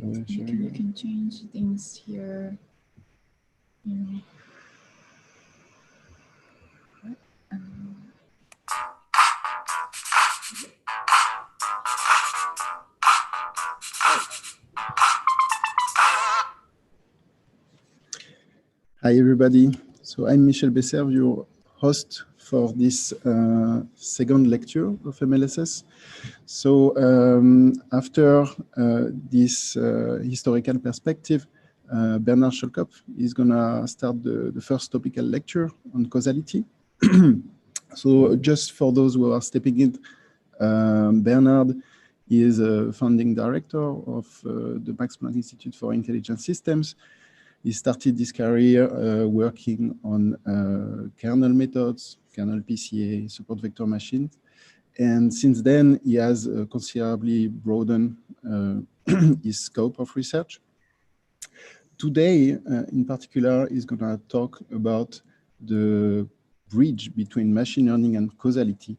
We can change things here. Hi, everybody. So I'm Michel Besser, your host for this second lecture of MLSS. So after this historical perspective, Bernhard Schölkopf is going to start the first topical lecture on causality. So just for those who are stepping in, Bernhard is a founding director of the Max Planck Institute for Intelligent Systems. He started his career working on kernel methods, kernel PCA, support vector machines. And since then, he has considerably broadened his scope of research. Today, in particular, he's going to talk about the bridge between machine learning and causality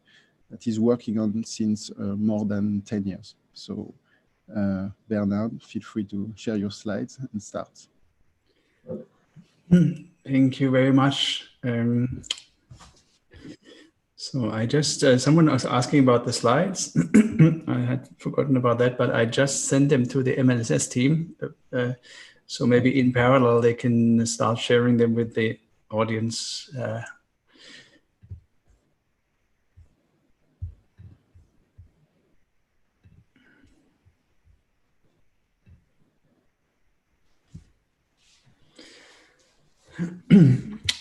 that he's working on since more than 10 years. So, Bernhard, feel free to share your slides and start. Thank you very much. So I just, someone was asking about the slides. I had forgotten about that, but I just sent them to the MLSS team. So maybe in parallel, they can start sharing them with the audience.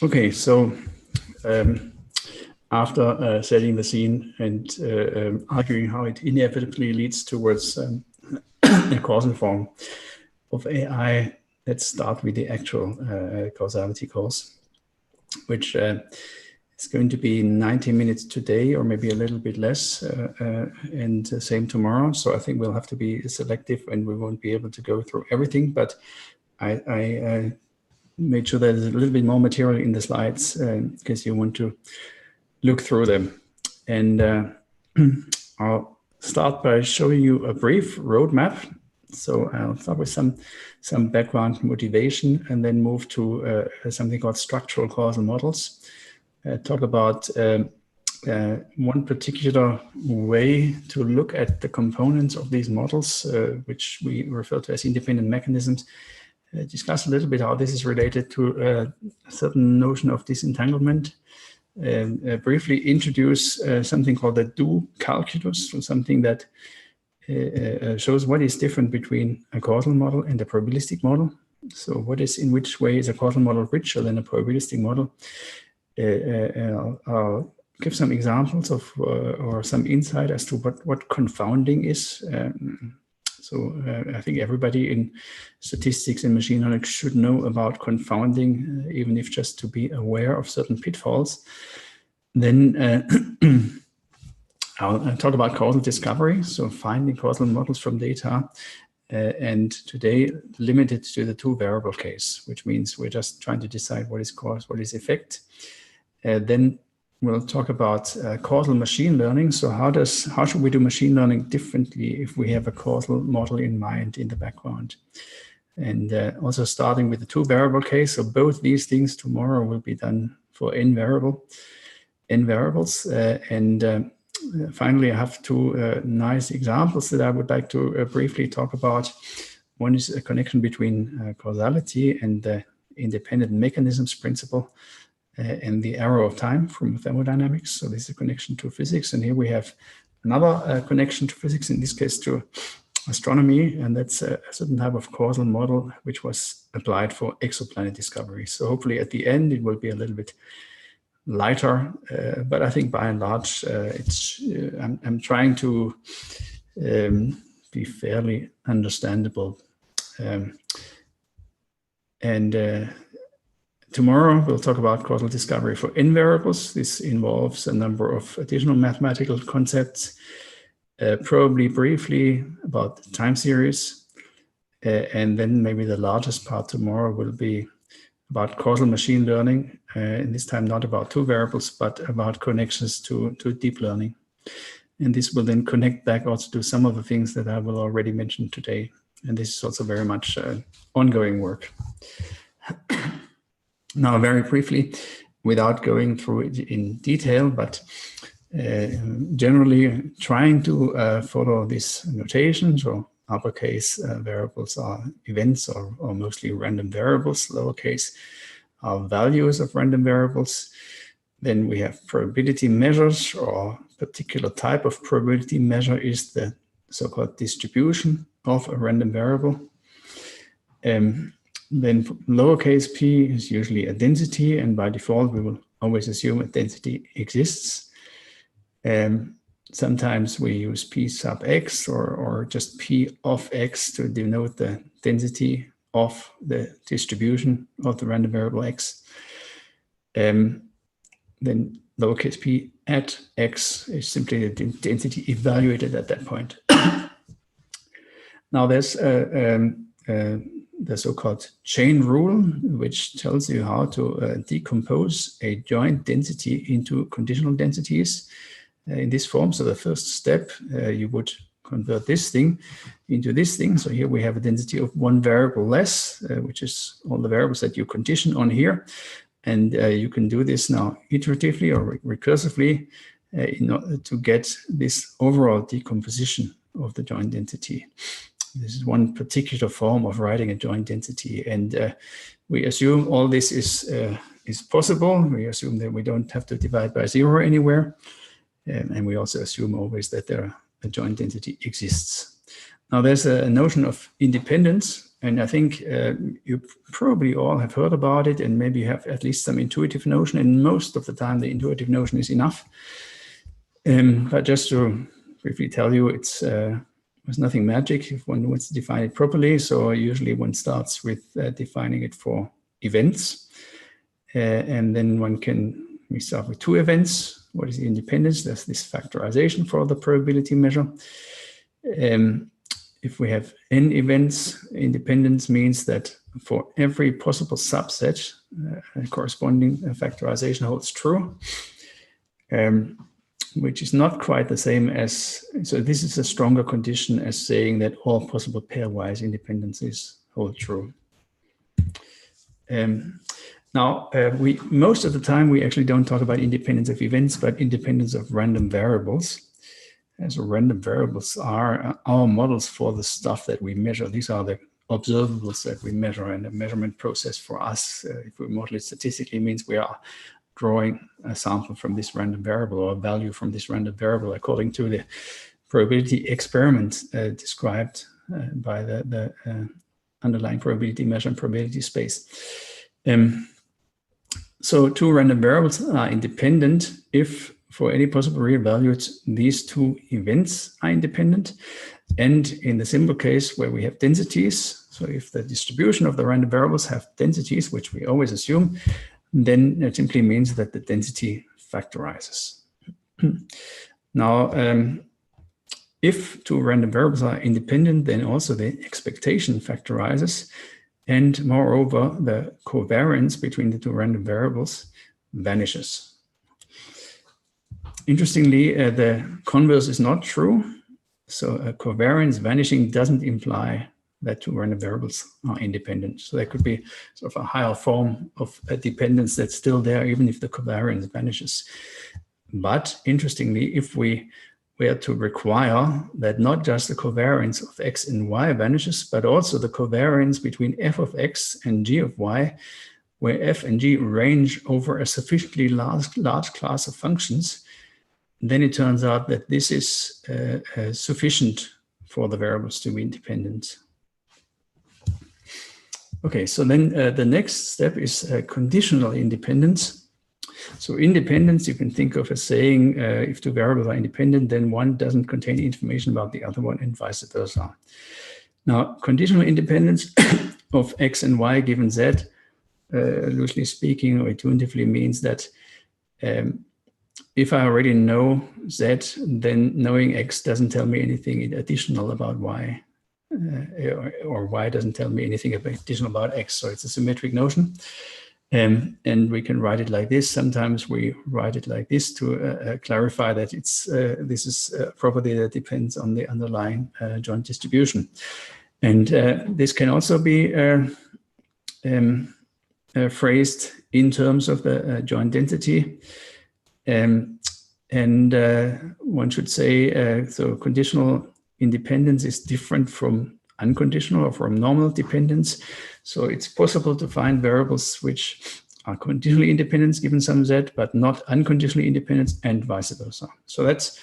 Okay, so after setting the scene and arguing how it inevitably leads towards a causal form of AI, let's start with the actual causality course, which is going to be 90 minutes today, or maybe a little bit less, and same tomorrow. So I think we'll have to be selective and we won't be able to go through everything, but I made sure there's a little bit more material in the slides in case you want to look through them. And I'll start by showing you a brief roadmap. So I'll start with some background motivation and then move to something called structural causal models. Talk about one particular way to look at the components of these models, which we refer to as independent mechanisms. Discuss a little bit how this is related to a certain notion of disentanglement. Briefly introduce something called the do calculus, so something that shows what is different between a causal model and a probabilistic model. So what is, in which way is a causal model richer than a probabilistic model? I'll give some examples of or some insight as to what confounding is. So I think everybody in statistics and machine learning should know about confounding, even if just to be aware of certain pitfalls. Then I'll talk about causal discovery, so finding causal models from data. And today limited to the two variable case, which means we're just trying to decide what is cause, what is effect. Then we'll talk about causal machine learning. So how should we do machine learning differently if we have a causal model in mind in the background? And also starting with the two variable case. So both these things tomorrow will be done for n variables. Finally, I have two nice examples that I would like to briefly talk about. One is a connection between causality and the independent mechanisms principle. And the arrow of time from thermodynamics. So this is a connection to physics. And here we have another connection to physics, in this case to astronomy. And that's a certain type of causal model which was applied for exoplanet discovery. So hopefully at the end, it will be a little bit lighter. But I think by and large, I'm trying to be fairly understandable. Tomorrow, we'll talk about causal discovery for n variables. This involves a number of additional mathematical concepts, probably briefly about the time series. And then maybe the largest part tomorrow will be about causal machine learning, and this time not about two variables, but about connections to deep learning. And this will then connect back also to some of the things that I will already mention today And this is also very much ongoing work. Now, very briefly, without going through it in detail, but generally trying to follow this notation. So uppercase variables are events or mostly random variables, lowercase are values of random variables. Then we have probability measures, or particular type of probability measure is the so-called distribution of a random variable. Then lowercase p is usually a density, and by default we will always assume a density exists. Sometimes we use p sub x or just p of x to denote the density of the distribution of the random variable x. Then lowercase p at x is simply the density evaluated at that point. Now there's the so-called chain rule, which tells you how to decompose a joint density into conditional densities in this form. So the first step, you would convert this thing into this thing. So here we have a density of one variable less, which is all the variables that you condition on here. And you can do this now iteratively or recursively in order to get this overall decomposition of the joint density. This is one particular form of writing a joint density, and we assume all this is possible. We assume that we don't have to divide by 0 anywhere, and we also assume always that a joint density exists. Now there's a notion of independence, and I think you probably all have heard about it, and maybe you have at least some intuitive notion, and most of the time the intuitive notion is enough. But just to briefly tell you, there's nothing magic if one wants to define it properly. So usually one starts with defining it for events. And then we start with 2 events. What is the independence? There's this factorization for the probability measure. If we have n events, independence means that for every possible subset, a corresponding factorization holds true. Which is not quite the same as, so this is a stronger condition as saying that all possible pairwise independencies hold true. Now, most of the time we actually don't talk about independence of events, but independence of random variables. And so random variables are our models for the stuff that we measure. These are the observables that we measure, and the measurement process for us, if we model it statistically, means we are drawing a sample from this random variable or a value from this random variable according to the probability experiment described by the underlying probability measure and probability space. So 2 random variables are independent if for any possible real values these 2 events are independent, and in the simple case where we have densities, so if the distribution of the random variables have densities, which we always assume, then it simply means that the density factorizes. Now, if 2 random variables are independent, then also the expectation factorizes, and moreover, the covariance between the 2 random variables vanishes. Interestingly, the converse is not true. So a covariance vanishing doesn't imply that 2 random variables are independent. So there could be sort of a higher form of a dependence that's still there, even if the covariance vanishes. But interestingly, if we were to require that not just the covariance of x and y vanishes, but also the covariance between f of x and g of y, where f and g range over a sufficiently large class of functions, then it turns out that this is sufficient for the variables to be independent. Okay, so then the next step is conditional independence. So independence you can think of as saying if 2 variables are independent, then one doesn't contain information about the other one and vice versa. Now, conditional independence of x and y given z, loosely speaking or intuitively, means that if I already know z, then knowing x doesn't tell me anything additional about y. Or y doesn't tell me anything additional about x, so it's a symmetric notion. And we can write it like this. Sometimes we write it like this to clarify that this is a property that depends on the underlying joint distribution. And this can also be phrased in terms of the joint density. And one should say, so conditional independence is different from unconditional or from normal dependence. So it's possible to find variables which are conditionally independent given some z, but not unconditionally independent, and vice versa. So that's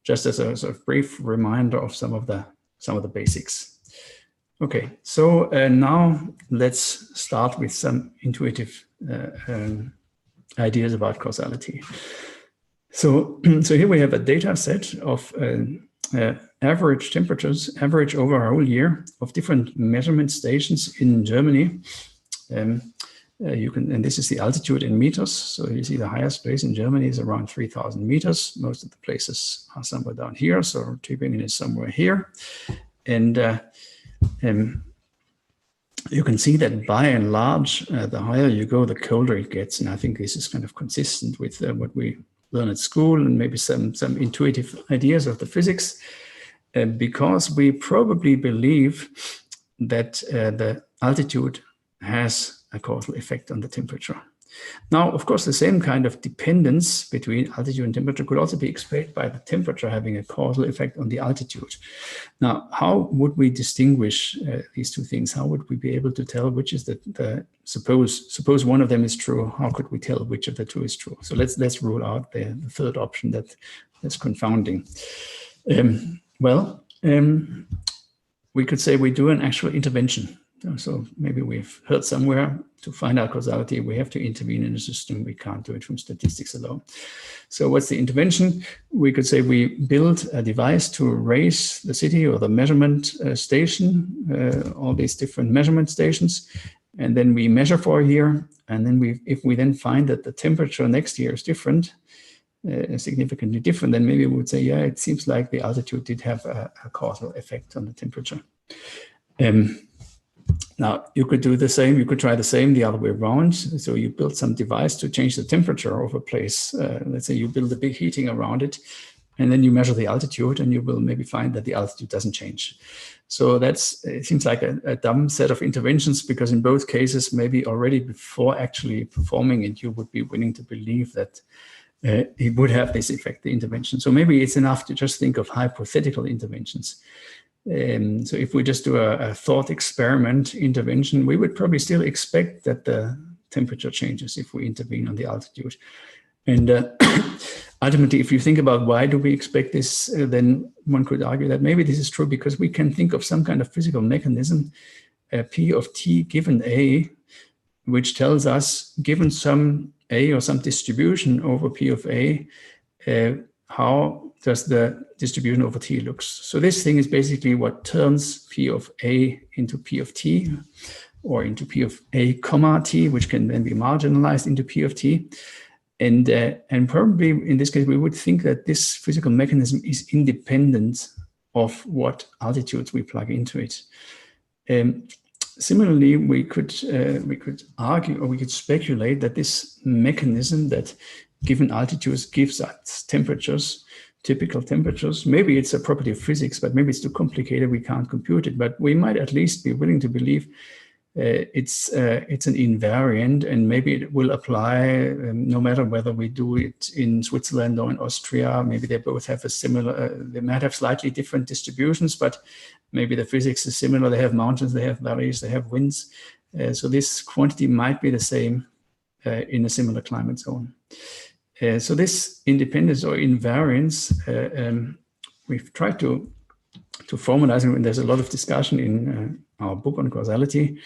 just as a sort of brief reminder of some of the basics. Okay, so now let's start with some intuitive ideas about causality. So here we have a data set of average temperatures, average over a whole year, of different measurement stations in Germany. And this is the altitude in meters. So you see the highest place in Germany is around 3,000 meters. Most of the places are somewhere down here. So Tübingen is somewhere here. And you can see that by and large, the higher you go, the colder it gets. And I think this is kind of consistent with what we learn at school and maybe some intuitive ideas of the physics, because we probably believe that the altitude has a causal effect on the temperature. Now, of course, the same kind of dependence between altitude and temperature could also be explained by the temperature having a causal effect on the altitude. Now, how would we distinguish these two things? How would we be able to tell which is suppose one of them is true? How could we tell which of the two is true? So let's rule out the third option that's confounding. We could say we do an actual intervention. So maybe we've heard somewhere to find out causality, we have to intervene in the system. We can't do it from statistics alone. So what's the intervention? We could say we build a device to raise the city or the measurement station, all these different measurement stations, and then we measure for a year. And then if we then find that the temperature next year is different, significantly different, then maybe we would say, yeah, it seems like the altitude did have a causal effect on the temperature. Now, you could do the same, you could try the same the other way around. So you build some device to change the temperature of a place. Let's say you build a big heating around it, and then you measure the altitude, and you will maybe find that the altitude doesn't change. So it seems like a dumb set of interventions, because in both cases, maybe already before actually performing it, you would be willing to believe that it would have this effect, the intervention. So maybe it's enough to just think of hypothetical interventions. So if we just do a thought experiment intervention, we would probably still expect that the temperature changes if we intervene on the altitude. And ultimately, if you think about why do we expect this, then one could argue that maybe this is true because we can think of some kind of physical mechanism, P of t given A, which tells us, given some A or some distribution over P of A, how does the distribution over t looks. So this thing is basically what turns P of A into P of t, or into P of A comma t, which can then be marginalized into P of t. And probably in this case, we would think that this physical mechanism is independent of what altitudes we plug into it. Similarly, we could argue, or we could speculate that this mechanism that given altitudes gives us temperatures, typical temperatures. Maybe it's a property of physics, but maybe it's too complicated, we can't compute it. But we might at least be willing to believe it's an invariant, and maybe it will apply no matter whether we do it in Switzerland or in Austria. Maybe they both have a similar, they might have slightly different distributions, but maybe the physics is similar. They have mountains, they have valleys, they have winds. So this quantity might be the same in a similar climate zone. So this independence or invariance, we've tried to formalize it, and there's a lot of discussion in our book on causality.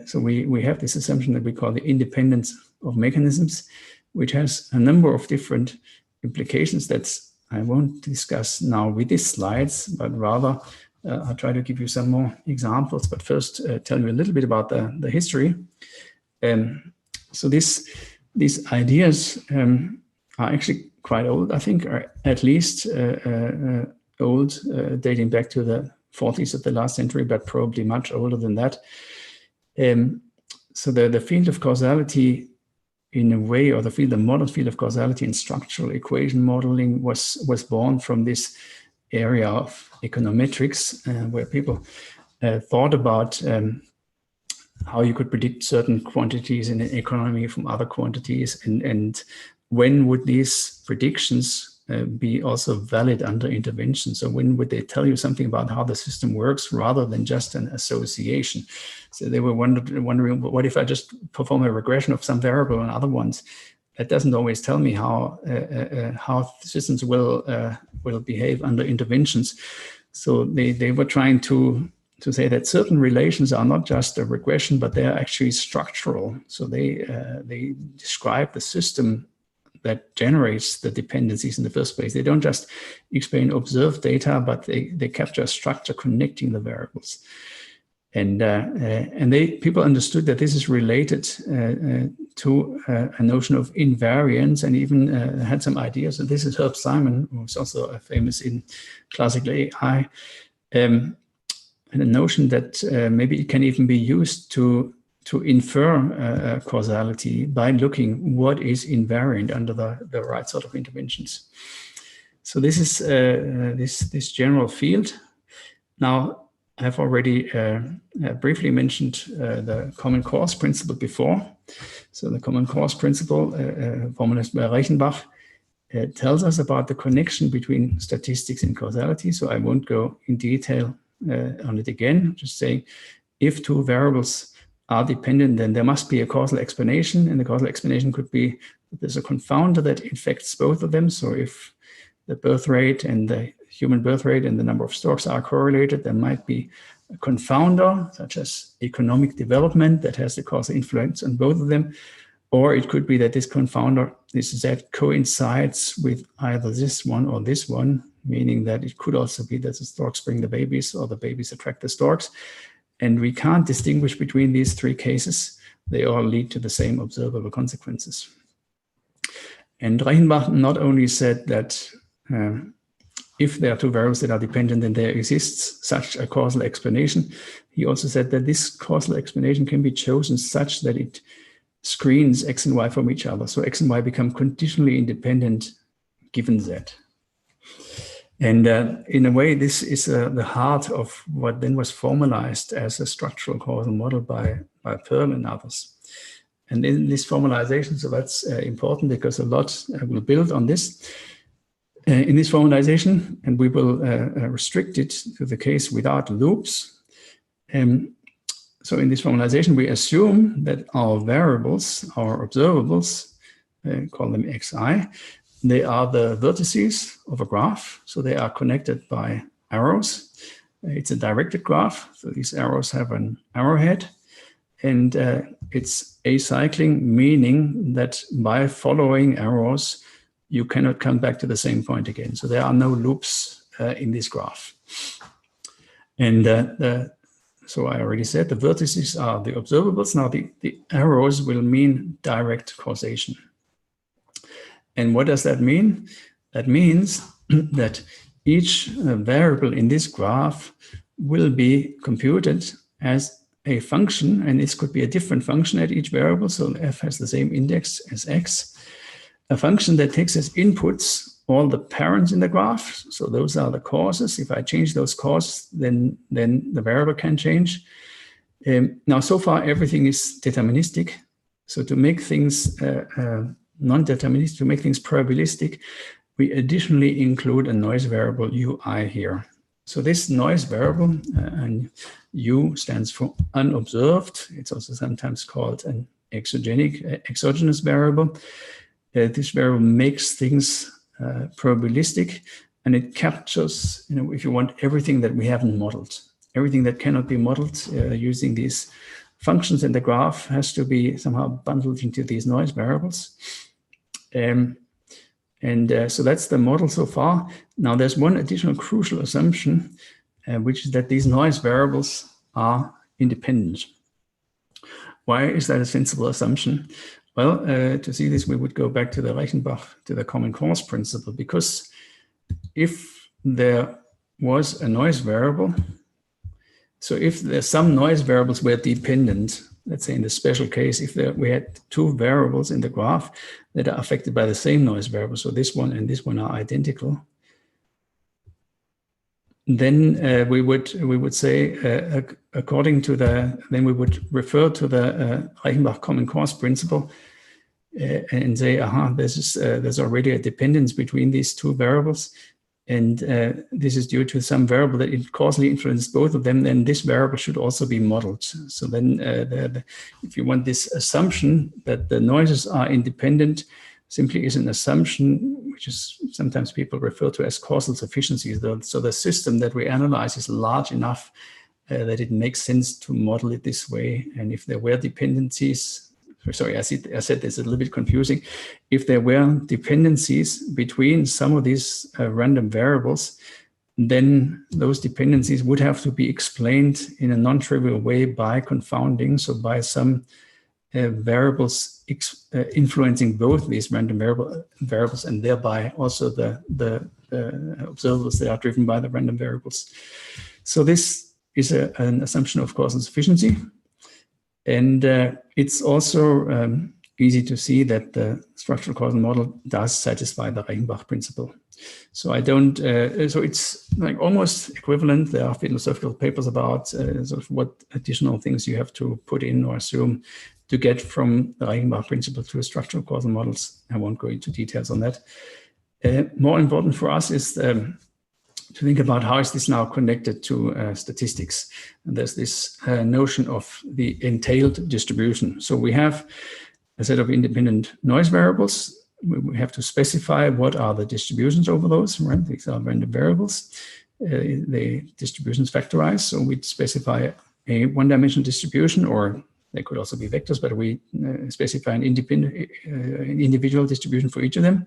So we have this assumption that we call the independence of mechanisms, which has a number of different implications that I won't discuss now with these slides, but rather I'll try to give you some more examples. But first, tell you a little bit about the history. So these ideas are actually quite old, I think, are at least old, dating back to the 40s of the last century, but probably much older than that. So the field of causality, in a way, or the modern field of causality in structural equation modeling was born from this area of econometrics, where people thought about how you could predict certain quantities in an economy from other quantities, and when would these predictions be also valid under intervention? So when would they tell you something about how the system works rather than just an association? So they were wondering, what if I just perform a regression of some variable on other ones? That doesn't always tell me how systems will behave under interventions. So they were trying to say that certain relations are not just a regression, but they are actually structural. So they describe the system that generates the dependencies in the first place. They don't just explain observed data, but they capture a structure connecting the variables. And people understood that this is related to a notion of invariance, and even had some ideas. And this is Herb Simon, who's also famous in classical AI, and a notion that maybe it can even be used to infer causality by looking what is invariant under the right sort of interventions. So this is this general field. Now, I've already briefly mentioned the common cause principle before. So the common cause principle, formalized by Reichenbach, tells us about the connection between statistics and causality. So I won't go in detail on it again, just saying if two variables are dependent, then there must be a causal explanation, and the causal explanation could be that there's a confounder that infects both of them. So if the birth rate and the human birth rate and the number of storks are correlated, there might be a confounder, such as economic development, that has the causal influence on both of them. Or it could be that this confounder, this Z, coincides with either this one or this one, meaning that it could also be that the storks bring the babies or the babies attract the storks. And we can't distinguish between these three cases. They all lead to the same observable consequences. And Reichenbach not only said that if there are two variables that are dependent, then there exists such a causal explanation. He also said that this causal explanation can be chosen such that it screens X and Y from each other. So X and Y become conditionally independent given Z. And in a way, this is the heart of what then was formalized as a structural causal model by Pearl and others. And in this formalization, so that's important because a lot will build on this. In this formalization, and we will restrict it to the case without loops. So in this formalization, we assume that our variables, our observables, call them xi, they are the vertices of a graph. So they are connected by arrows. It's a directed graph. So these arrows have an arrowhead. And it's acycling, meaning that by following arrows, you cannot come back to the same point again. So there are no loops in this graph. And so I already said the vertices are the observables. Now the arrows will mean direct causation. And what does that mean? That means that each variable in this graph will be computed as a function, and this could be a different function at each variable. So f has the same index as x. A function that takes as inputs all the parents in the graph. So those are the causes. If I change those causes, then the variable can change. Now, so far, everything is deterministic. So to make things non-deterministic, to make things probabilistic, we additionally include a noise variable ui here. So this noise variable, and u stands for unobserved. It's also sometimes called an exogenous variable. This variable makes things probabilistic, and it captures, if you want, everything that we haven't modeled. Everything that cannot be modeled using these functions in the graph has to be somehow bundled into these noise variables. So that's the model so far. Now there's one additional crucial assumption, which is that these noise variables are independent. Why is that a sensible assumption? Well, to see this, we would go back to the Reichenbach, to the common cause principle, because if there was a noise variable, so if there's some noise variables were dependent, let's say in the special case, if we had two variables in the graph that are affected by the same noise variable, so this one and this one are identical, then we would say according to then we would refer to the Reichenbach common cause principle and say, there's already a dependence between these two variables, and this is due to some variable that it causally influences both of them. Then this variable should also be modeled. So then, if you want this assumption that the noises are independent, simply is an assumption which is sometimes people refer to as causal sufficiency. So the system that we analyze is large enough that it makes sense to model it this way. And if there were dependencies, sorry, I said this a little bit confusing. If there were dependencies between some of these random variables, then those dependencies would have to be explained in a non-trivial way by confounding. So by some variables influencing both these random variables, and thereby also the observables that are driven by the random variables. So this is an assumption of causal sufficiency. And it's also easy to see that the structural causal model does satisfy the Reichenbach principle. So I don't, so it's like almost equivalent. There are philosophical papers about sort of what additional things you have to put in or assume to get from the Reichenbach principle to structural causal models. I won't go into details on that. More important for us is to think about how is this now connected to statistics. And there's this notion of the entailed distribution. So we have a set of independent noise variables. We have to specify what are the distributions over those, right? These are random variables. The distributions factorize. So we specify a one-dimensional distribution, or they could also be vectors, but we specify an individual distribution for each of them.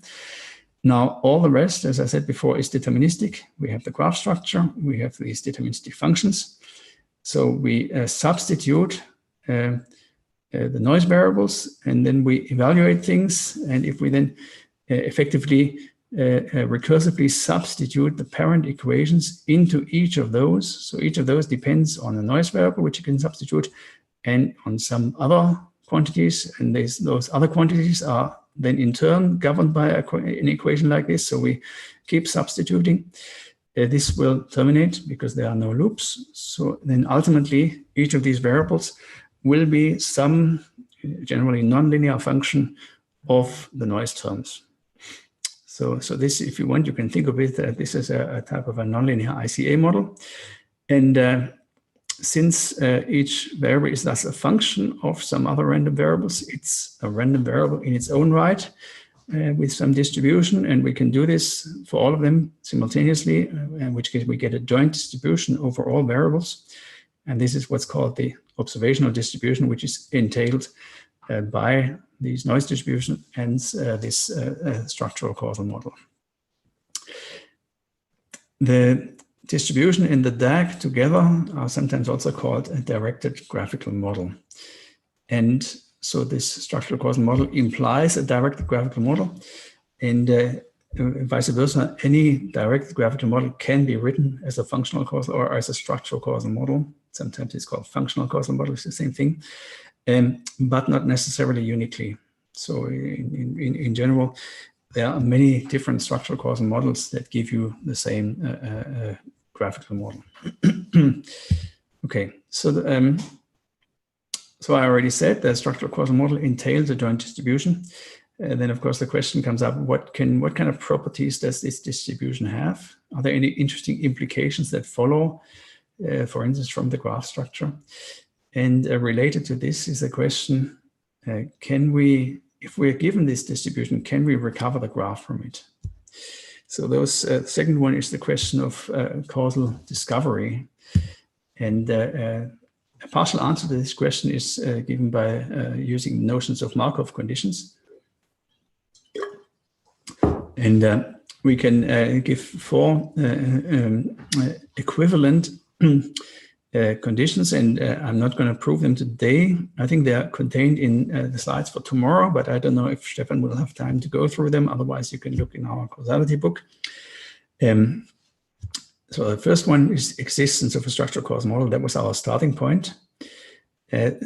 Now, all the rest, as I said before, is deterministic. We have the graph structure. We have these deterministic functions. So we substitute the noise variables, and then we evaluate things. And if we then effectively recursively substitute the parent equations into each of those, so each of those depends on a noise variable, which you can substitute, and on some other quantities. And those other quantities are then in turn governed by an equation like this. So we keep substituting. This will terminate because there are no loops. So then ultimately, each of these variables will be some generally nonlinear function of the noise terms. So this, if you want, you can think of it, this is a type of a nonlinear ICA model. And since each variable is thus a function of some other random variables, it's a random variable in its own right with some distribution, and we can do this for all of them simultaneously, in which case we get a joint distribution over all variables. And this is what's called the observational distribution, which is entailed by these noise distribution and this structural causal model. The distribution and the DAG together are sometimes also called a directed graphical model. And so this structural causal model implies a directed graphical model, and vice versa, any directed graphical model can be written as a functional causal or as a structural causal model. Sometimes it's called functional causal model, it's the same thing, but not necessarily uniquely. So in general, there are many different structural causal models that give you the same graphical model. Okay, so so I already said the structural causal model entails a joint distribution. Then of course the question comes up, what kind of properties does this distribution have? Are there any interesting implications that follow, for instance, from the graph structure? And related to this is the question, if we're given this distribution, can we recover the graph from it? So those second one is the question of causal discovery. And a partial answer to this question is given by using notions of Markov conditions. And we can give four equivalent conditions, and I'm not going to prove them today. I think they are contained in the slides for tomorrow, but I don't know if Stefan will have time to go through them. Otherwise, you can look in our causality book. So the first one is existence of a structural causal model. That was our starting point.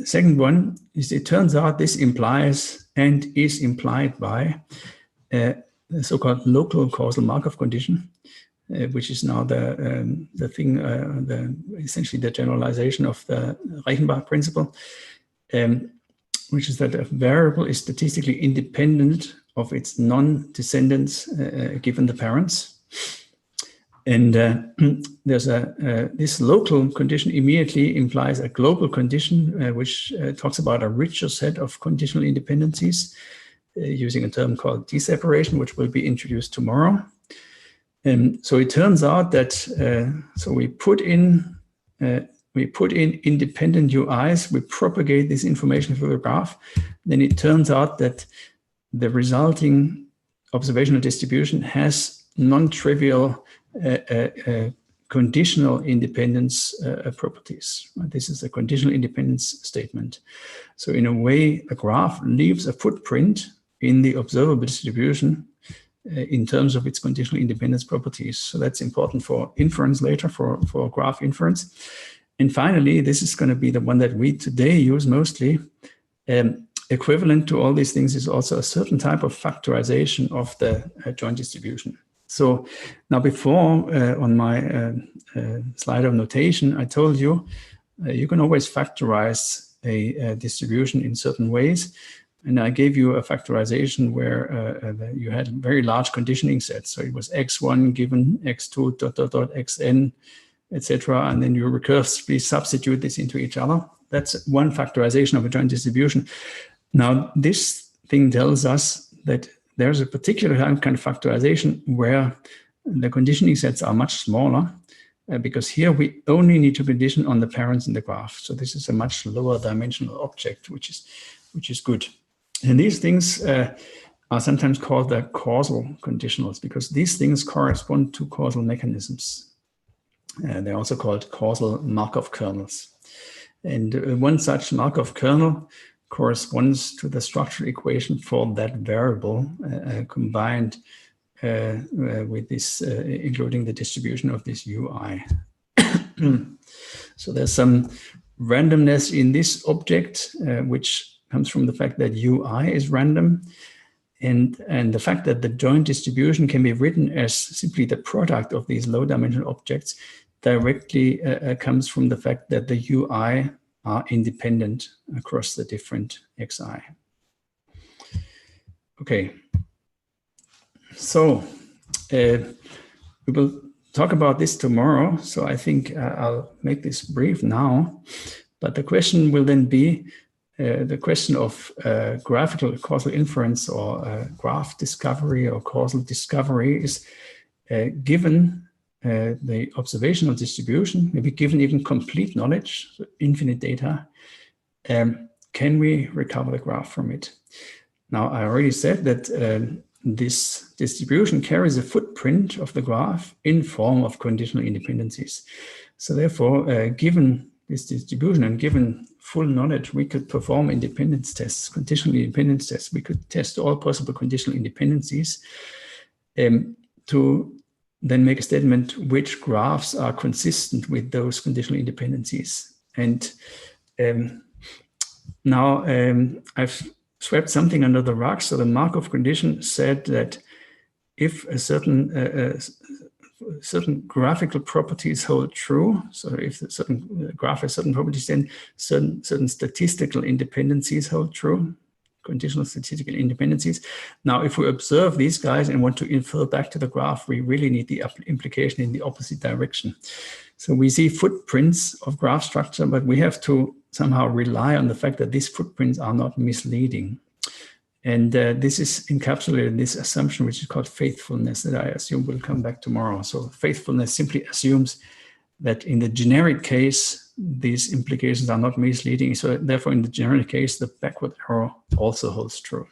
Second one is it turns out this implies and is implied by the so-called local causal Markov condition. which is now the thing, essentially the generalization of the Reichenbach principle, which is that a variable is statistically independent of its non-descendants given the parents. And there's this local condition immediately implies a global condition, which talks about a richer set of conditional independencies, using a term called deseparation, which will be introduced tomorrow. So it turns out that so we put in independent UIs, we propagate this information through the graph. Then it turns out that the resulting observational distribution has non-trivial conditional independence properties. This is a conditional independence statement. So in a way, a graph leaves a footprint in the observable distribution in terms of its conditional independence properties. So that's important for inference later, for graph inference. And finally, this is going to be the one that we today use mostly. Equivalent to all these things is also a certain type of factorization of the joint distribution. So now before on my slide of notation, I told you you can always factorize a distribution in certain ways. And I gave you a factorization where you had very large conditioning sets. So it was x1 given x2 ... xn, etc. And then you recursively substitute this into each other. That's one factorization of a joint distribution. Now, this thing tells us that there's a particular kind of factorization where the conditioning sets are much smaller, because here we only need to condition on the parents in the graph. So this is a much lower dimensional object, which is good. And these things are sometimes called the causal conditionals, because these things correspond to causal mechanisms. They're also called causal Markov kernels. And one such Markov kernel corresponds to the structural equation for that variable combined with this, including the distribution of this UI. So there's some randomness in this object, which comes from the fact that UI is random, and the fact that the joint distribution can be written as simply the product of these low-dimensional objects directly comes from the fact that the UI are independent across the different xi. Okay, so we will talk about this tomorrow. So I think I'll make this brief now, but the question will then be the question of graphical causal inference or graph discovery or causal discovery is given the observational distribution, maybe given even complete knowledge, so infinite data, can we recover the graph from it? Now, I already said that this distribution carries a footprint of the graph in form of conditional independencies. So therefore, given this distribution and given full knowledge, we could perform independence tests, conditional independence tests. We could test all possible conditional independencies to then make a statement which graphs are consistent with those conditional independencies. And now I've swept something under the rug. So the Markov condition said that if a certain graphical properties hold true, so if a certain graph has certain properties, then certain statistical independencies hold true, conditional statistical independencies. Now, if we observe these guys and want to infer back to the graph, we really need the implication in the opposite direction. So we see footprints of graph structure, but we have to somehow rely on the fact that these footprints are not misleading. And this is encapsulated in this assumption, which is called faithfulness, that I assume will come back tomorrow. So faithfulness simply assumes that in the generic case, these implications are not misleading. So therefore, in the generic case, the backward arrow also holds true.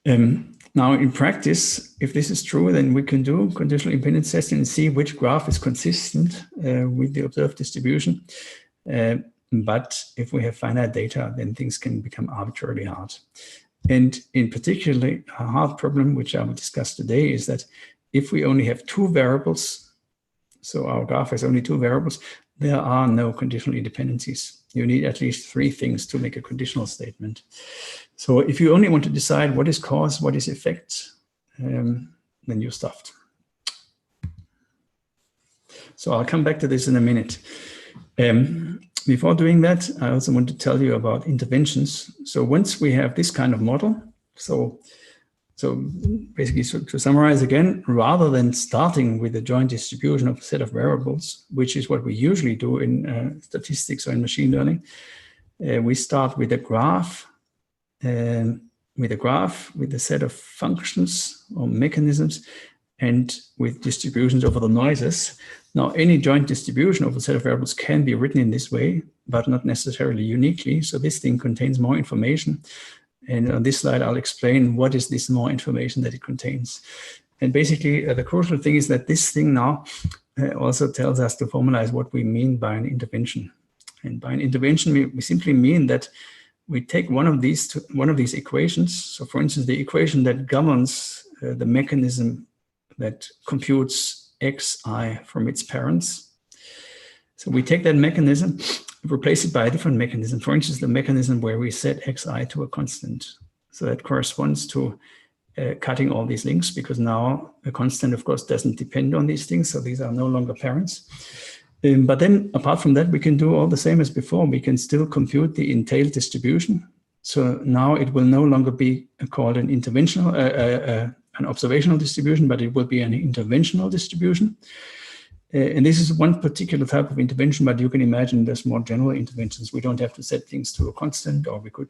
Now, in practice, if this is true, then we can do conditional independence testing and see which graph is consistent with the observed distribution. But if we have finite data, then things can become arbitrarily hard. And in particular, a hard problem, which I will discuss today, is that if we only have two variables, so our graph has only two variables, there are no conditional independencies. You need at least three things to make a conditional statement. So if you only want to decide what is cause, what is effect, then you're stuffed. So I'll come back to this in a minute. Before doing that, I also want to tell you about interventions. So once we have this kind of model, so basically, to summarize again, rather than starting with a joint distribution of a set of variables, which is what we usually do in statistics or in machine learning, we start with a graph, with a set of functions or mechanisms, and with distributions over the noises. Now, any joint distribution of a set of variables can be written in this way, but not necessarily uniquely. So this thing contains more information. And on this slide, I'll explain what is this more information that it contains. And basically, the crucial thing is that this thing now also tells us to formalize what we mean by an intervention. And by an intervention, we simply mean that we take one of these equations. So for instance, the equation that governs the mechanism that computes xi from its parents. So we take that mechanism, replace it by a different mechanism. For instance, the mechanism where we set xi to a constant. So that corresponds to cutting all these links, because now a constant, of course, doesn't depend on these things. So these are no longer parents. But then apart from that, we can do all the same as before. We can still compute the entailed distribution. So now it will no longer be called an interventional, an observational distribution, but it will be an interventional distribution. And this is one particular type of intervention, but you can imagine there's more general interventions. We don't have to set things to a constant, or we could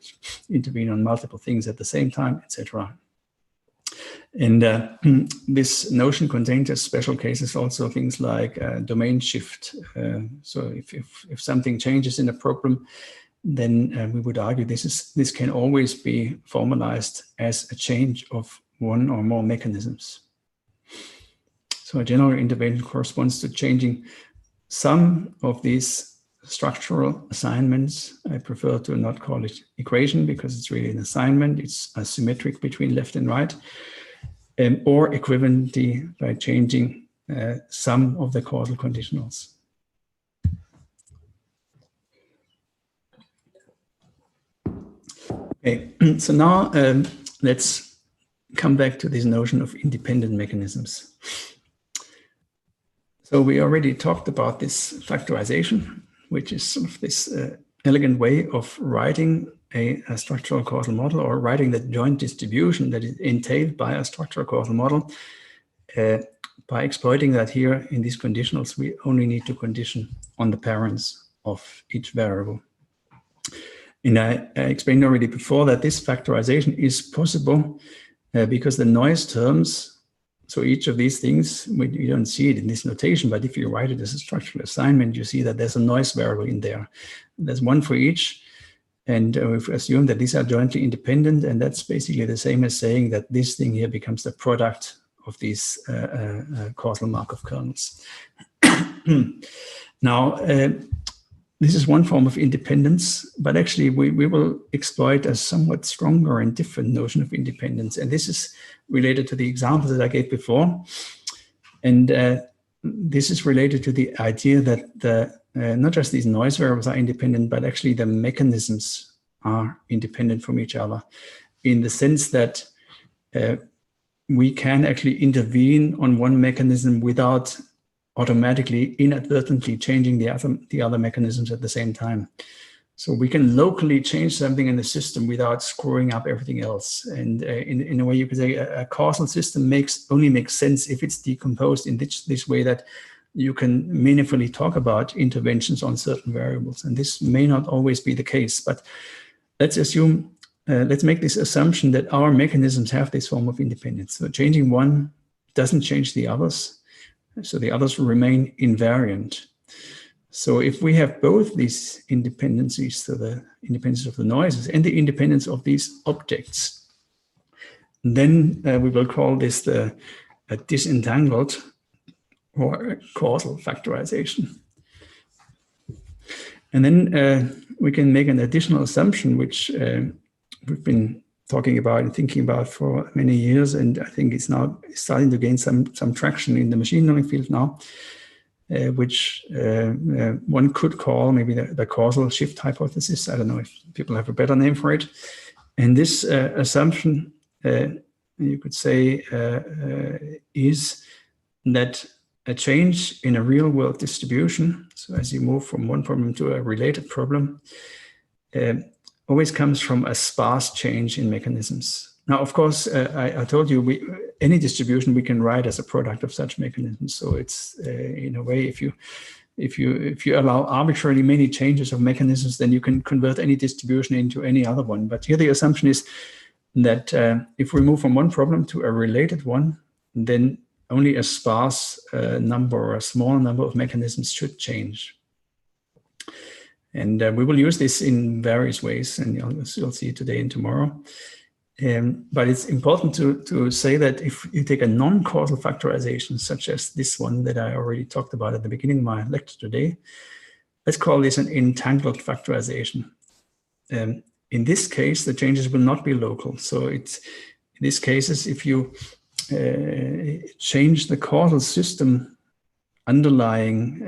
intervene on multiple things at the same time, etc. And this notion contains as special cases also things like domain shift. So if something changes in a problem, then we would argue this can always be formalized as a change of one or more mechanisms. So a general intervention corresponds to changing some of these structural assignments. I prefer to not call it equation because it's really an assignment. It's asymmetric between left and right, or equivalency by changing some of the causal conditionals. Okay, so now let's come back to this notion of independent mechanisms. So we already talked about this factorization, which is sort of this elegant way of writing a structural causal model, or writing the joint distribution that is entailed by a structural causal model. By exploiting that here in these conditionals, we only need to condition on the parents of each variable. And I explained already before that this factorization is possible because the noise terms, so each of these things, you don't see it in this notation, but if you write it as a structural assignment, you see that there's a noise variable in there. There's one for each. And we've assumed that these are jointly independent. And that's basically the same as saying that this thing here becomes the product of these causal Markov kernels. Now, this is one form of independence, but actually we will exploit a somewhat stronger and different notion of independence. And this is related to the examples that I gave before. And this is related to the idea that not just these noise variables are independent, but actually the mechanisms are independent from each other, in the sense that we can actually intervene on one mechanism without automatically inadvertently changing the other mechanisms at the same time. So we can locally change something in the system without screwing up everything else. And in a way, you could say a causal system only makes sense if it's decomposed in this way, that you can meaningfully talk about interventions on certain variables. And this may not always be the case, but let's assume, let's make this assumption that our mechanisms have this form of independence. So changing one doesn't change the others. So the others remain invariant. So if we have both these independencies, so the independence of the noises and the independence of these objects, then we will call this a disentangled or causal factorization. And then we can make an additional assumption, which we've been talking about and thinking about for many years, and I think it's now starting to gain some traction in the machine learning field now, which one could call maybe the causal shift hypothesis. I don't know if people have a better name for it. And this assumption, you could say, is that a change in a real world distribution, so as you move from one problem to a related problem, always comes from a sparse change in mechanisms. Now, of course, I told you any distribution we can write as a product of such mechanisms. So it's in a way, if you allow arbitrarily many changes of mechanisms, then you can convert any distribution into any other one. But here the assumption is that if we move from one problem to a related one, then only a sparse number or a small number of mechanisms should change. And we will use this in various ways, and you'll see today and tomorrow. But it's important to say that if you take a non-causal factorization, such as this one that I already talked about at the beginning of my lecture today, let's call this an entangled factorization. In this case, the changes will not be local. So it's, in these cases, if you change the causal system underlying,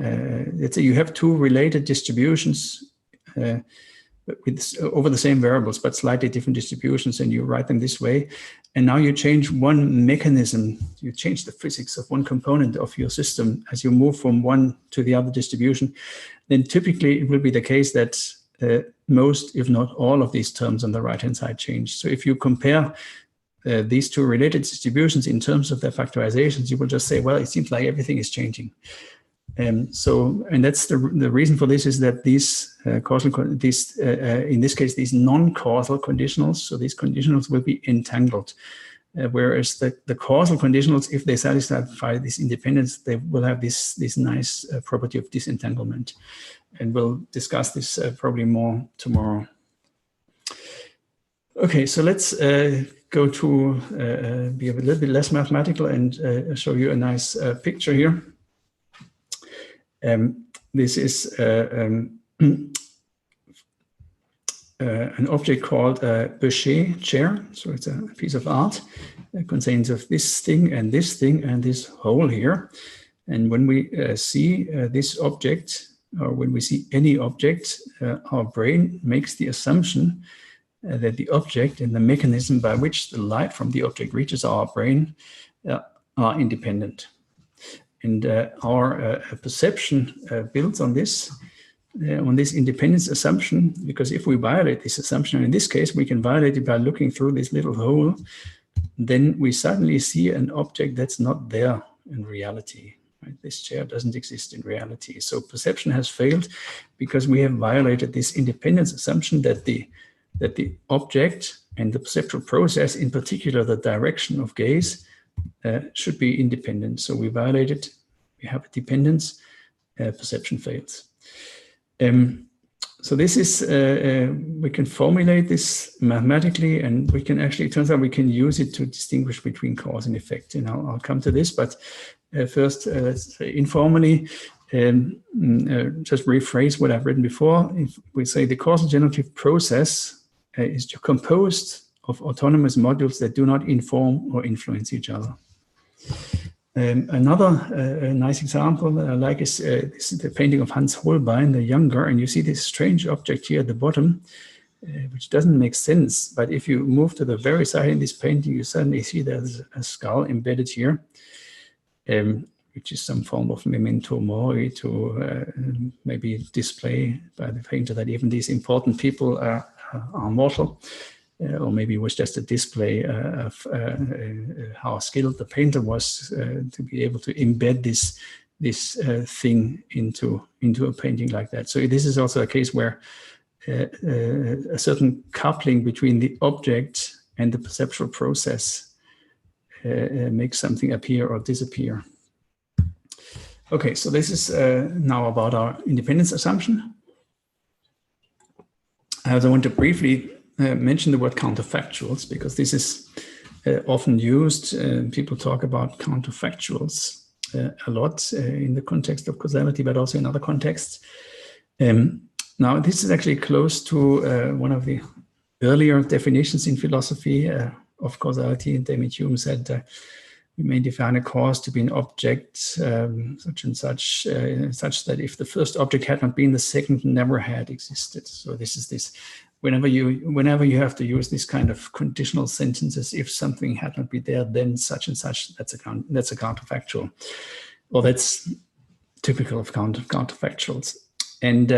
let's say you have two related distributions over the same variables, but slightly different distributions, and you write them this way. And now you change one mechanism, you change the physics of one component of your system as you move from one to the other distribution, then typically it will be the case that most, if not all, of these terms on the right-hand side change. So if you compare these two related distributions in terms of their factorizations, you will just say, well, it seems like everything is changing. And that's the reason for this is that these in this case, these non-causal conditionals, so these conditionals will be entangled. Whereas the causal conditionals, if they satisfy this independence, they will have this nice property of disentanglement. And we'll discuss this probably more tomorrow. Okay, so let's go to be a little bit less mathematical and show you a nice picture here. This is an object called a Boucher chair. So it's a piece of art that contains of this thing and this hole here. And when we see this object, or when we see any object, our brain makes the assumption that the object and the mechanism by which the light from the object reaches our brain are independent. And our perception builds on this independence assumption, because if we violate this assumption, and in this case, we can violate it by looking through this little hole, then we suddenly see an object that's not there in reality. Right? This chair doesn't exist in reality. So perception has failed because we have violated this independence assumption that the object and the perceptual process, in particular the direction of gaze, should be independent. So we violate it, we have a dependence, perception fails. So this is, we can formulate this mathematically, and we can actually, it turns out we can use it to distinguish between cause and effect. And I'll come to this, but first, let's say informally, just rephrase what I've written before. If we say the causal generative process is composed of autonomous modules that do not inform or influence each other. Another nice example that I like is this is the painting of Hans Holbein the Younger, and you see this strange object here at the bottom, which doesn't make sense. But if you move to the very side in this painting, you suddenly see there's a skull embedded here, which is some form of memento mori to maybe display by the painter that even these important people are mortal. Or maybe it was just a display of how skilled the painter was to be able to embed this thing into a painting like that. So this is also a case where a certain coupling between the object and the perceptual process makes something appear or disappear. Okay, so this is now about our independence assumption. I also want to briefly mention the word counterfactuals, because this is often used. People talk about counterfactuals a lot in the context of causality, but also in other contexts. Now, this is actually close to one of the earlier definitions in philosophy of causality. David Hume said, we may define a cause to be an object such and such, such that if the first object had not been, the second never had existed. So this is this. Whenever you have to use this kind of conditional sentences, if something had not been there, then such and such, that's a counterfactual. Well, that's typical of counterfactuals. And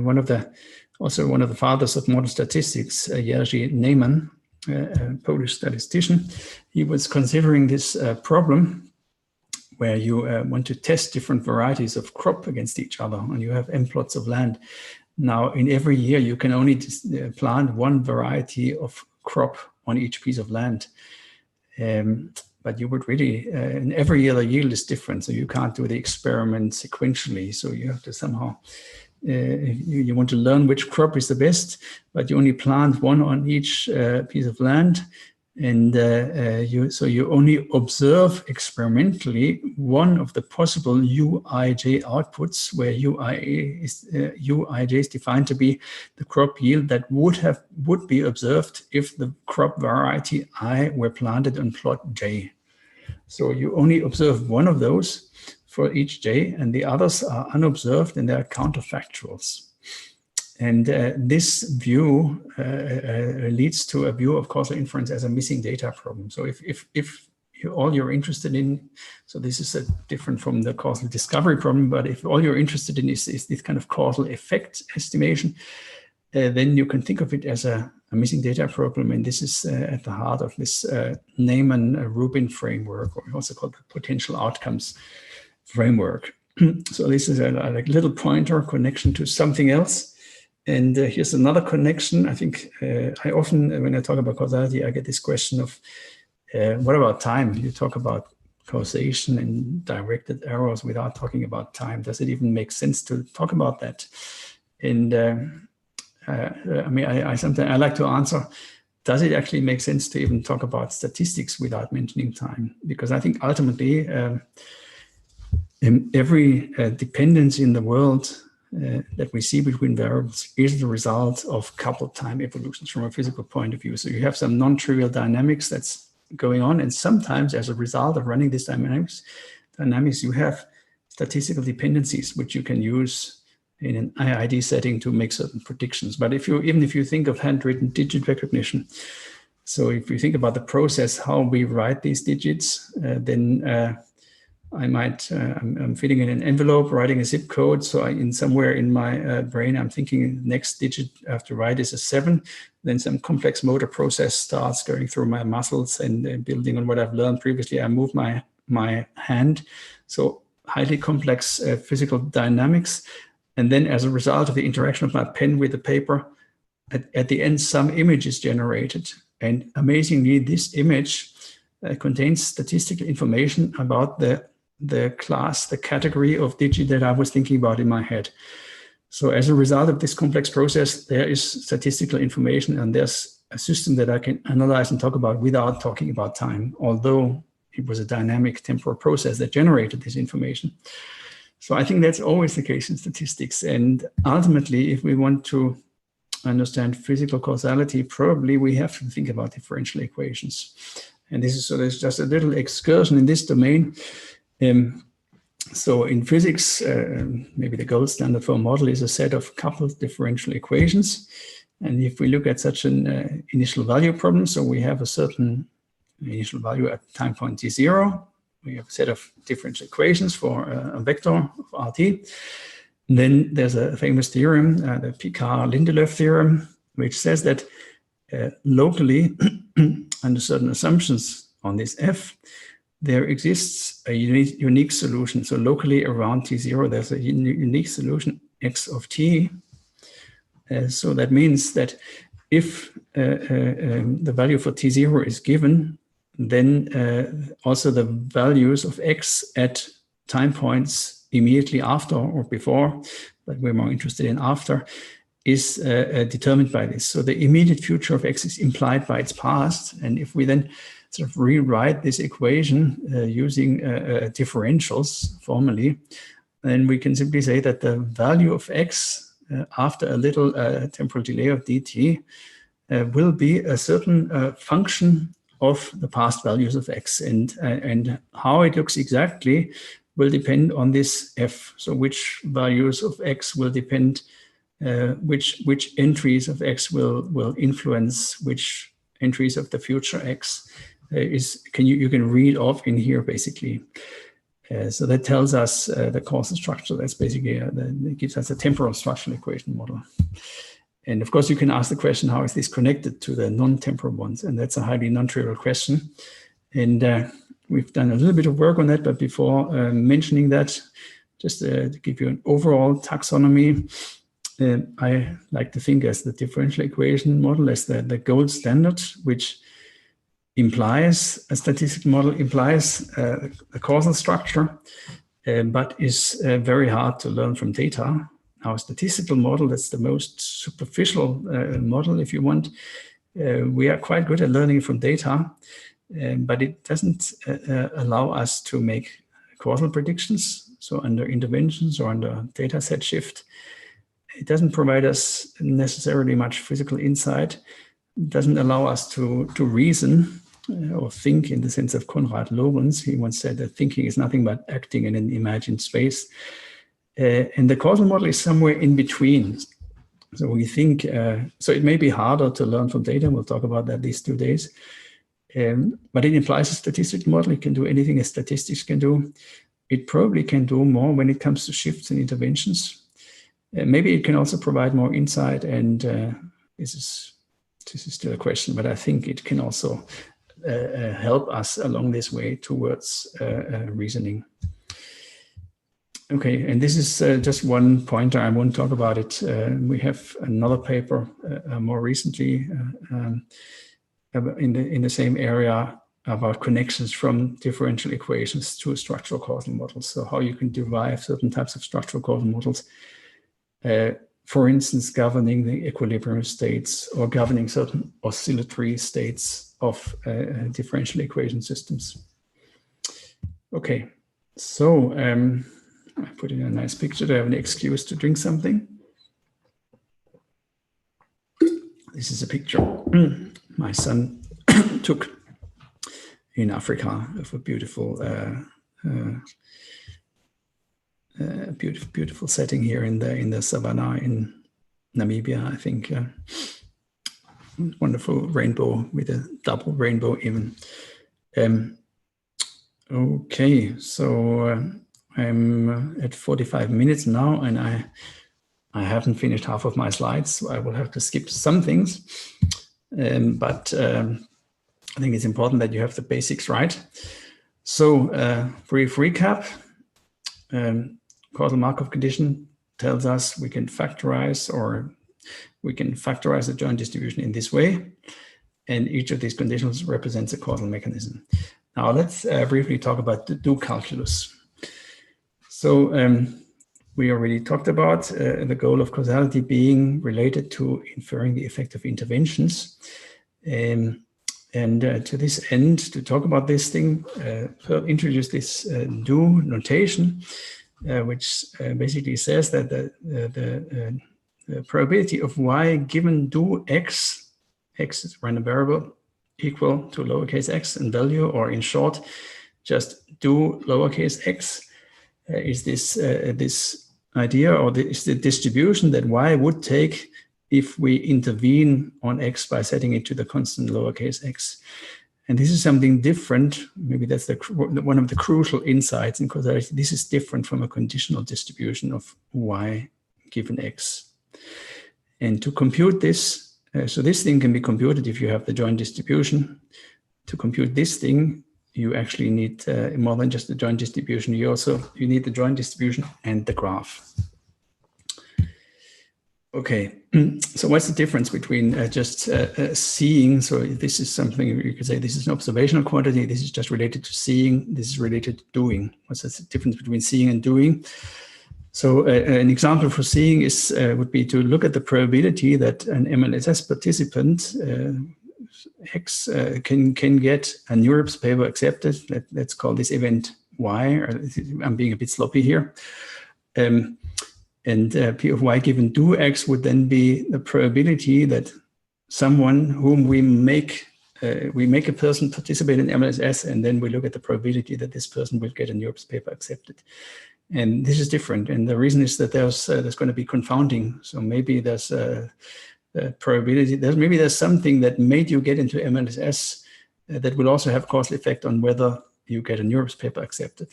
one of the fathers of modern statistics, Jerzy Neyman, a Polish statistician, he was considering this problem where you want to test different varieties of crop against each other, and you have m plots of land. Now, in every year, you can only plant one variety of crop on each piece of land. But you would really, in every year the yield is different, so you can't do the experiment sequentially. So you have to somehow, you want to learn which crop is the best, but you only plant one on each piece of land. And so you only observe experimentally one of the possible Uij outputs, where Uij is defined to be the crop yield that would be observed if the crop variety I were planted on plot J. So you only observe one of those for each J, and the others are unobserved, and they are counterfactuals. And this view leads to a view of causal inference as a missing data problem. So if all you're interested in, so this is different from the causal discovery problem, but if all you're interested in is this kind of causal effect estimation, then you can think of it as a missing data problem. And this is at the heart of this Neyman-Rubin framework, or also called the potential outcomes framework. So this is a little pointer connection to something else. And here's another connection. I think I often, when I talk about causality, I get this question of, what about time? You talk about causation and directed errors without talking about time. Does it even make sense to talk about that? And I mean, I sometimes I like to answer, does it actually make sense to even talk about statistics without mentioning time? Because I think ultimately, every dependence in the world that we see between variables is the result of coupled time evolutions from a physical point of view. So you have some non-trivial dynamics that's going on, and sometimes as a result of running these dynamics, you have statistical dependencies which you can use in an IID setting to make certain predictions. But even if you think of handwritten digit recognition, so if you think about the process how we write these digits, then I'm filling in an envelope, writing a zip code. So somewhere in my brain, I'm thinking next digit I have to write is a 7. Then some complex motor process starts going through my muscles and building on what I've learned previously. I move my hand. So highly complex physical dynamics. And then as a result of the interaction of my pen with the paper, at the end, some image is generated. And amazingly, this image contains statistical information about the class, the category of digit that I was thinking about in my head. So as a result of this complex process, there is statistical information, and there's a system that I can analyze and talk about without talking about time, although it was a dynamic temporal process that generated this information. So I think that's always the case in statistics. And ultimately, if we want to understand physical causality, probably we have to think about differential equations. And this is, so there's just a little excursion in this domain. So in physics, maybe the gold standard for a model is a set of coupled differential equations. And if we look at such an initial value problem, so we have a certain initial value at time point t0, we have a set of differential equations for a vector of RT. And then there's a famous theorem, the Picard-Lindelöf theorem, which says that locally, under certain assumptions on this F, there exists a unique solution. So locally around T0, there's a unique solution X of T. So that means that if the value for T0 is given, then also the values of X at time points immediately after or before, but we're more interested in after, is determined by this. So the immediate future of X is implied by its past. And if we then sort of rewrite this equation using differentials formally, then we can simply say that the value of X after a little temporal delay of dt will be a certain function of the past values of X. And how it looks exactly will depend on this F. So which values of X will depend, which entries of X will influence which entries of the future X. You can read off in here basically. So that tells us the causal structure. That's basically, it gives us a temporal structural equation model. And of course, you can ask the question, how is this connected to the non-temporal ones? And that's a highly non-trivial question. And we've done a little bit of work on that, but before mentioning that, just to give you an overall taxonomy, I like to think as the differential equation model as the gold standard, which implies, a statistical model implies a causal structure, but is very hard to learn from data. Our statistical model, that's the most superficial model, if you want. We are quite good at learning from data, but it doesn't allow us to make causal predictions. So under interventions or under data set shift, it doesn't provide us necessarily much physical insight. It doesn't allow us to reason or think in the sense of Konrad Lorenz. He once said that thinking is nothing but acting in an imagined space. And the causal model is somewhere in between. So we think, so it may be harder to learn from data. We'll talk about that these 2 days. But it implies a statistical model. It can do anything a statistics can do. It probably can do more when it comes to shifts and interventions. Maybe it can also provide more insight. And this is still a question, but I think it can also help us along this way towards reasoning. Okay, and this is just one pointer. I won't talk about it. We have another paper more recently in the same area about connections from differential equations to structural causal models. So how you can derive certain types of structural causal models, for instance, governing the equilibrium states or governing certain oscillatory states of differential equation systems. Okay, so I put in a nice picture to have an excuse to drink something. This is a picture my son took in Africa of a beautiful, beautiful setting here in the savannah in Namibia, I think. Wonderful rainbow with a double rainbow even. Okay, so I'm at 45 minutes now, and I haven't finished half of my slides, so I will have to skip some things. But I think it's important that you have the basics right. So brief recap. Causal Markov condition tells us we can factorize a joint distribution in this way, and each of these conditions represents a causal mechanism. Now let's briefly talk about the do calculus. So we already talked about the goal of causality being related to inferring the effect of interventions. And to this end, to talk about this thing, Pearl introduced this do notation, which basically says that the probability of y given do x is random variable, equal to lowercase x in value, or in short, just do lowercase x, is this idea, or is the distribution that y would take if we intervene on x by setting it to the constant lowercase x. And this is something different. Maybe that's one of the crucial insights in causality. This is different from a conditional distribution of y given x. And to compute this, so this thing can be computed if you have the joint distribution. To compute this thing, you actually need more than just the joint distribution. You need the joint distribution and the graph. Okay, so what's the difference between just seeing? So this is something you could say this is an observational quantity. This is just related to seeing. This is related to doing. What's the difference between seeing and doing? So an example for seeing is would be to look at the probability that an MLSS participant X can get a NeurIPS paper accepted. Let's call this event Y. Or I'm being a bit sloppy here. And P of Y given do X would then be the probability that someone whom we make a person participate in MLSS, and then we look at the probability that this person will get a NeurIPS paper accepted. And this is different. And the reason is that there's going to be confounding. So maybe there's a probability, maybe there's something that made you get into MLSS that will also have causal effect on whether you get a NeurIPS paper accepted.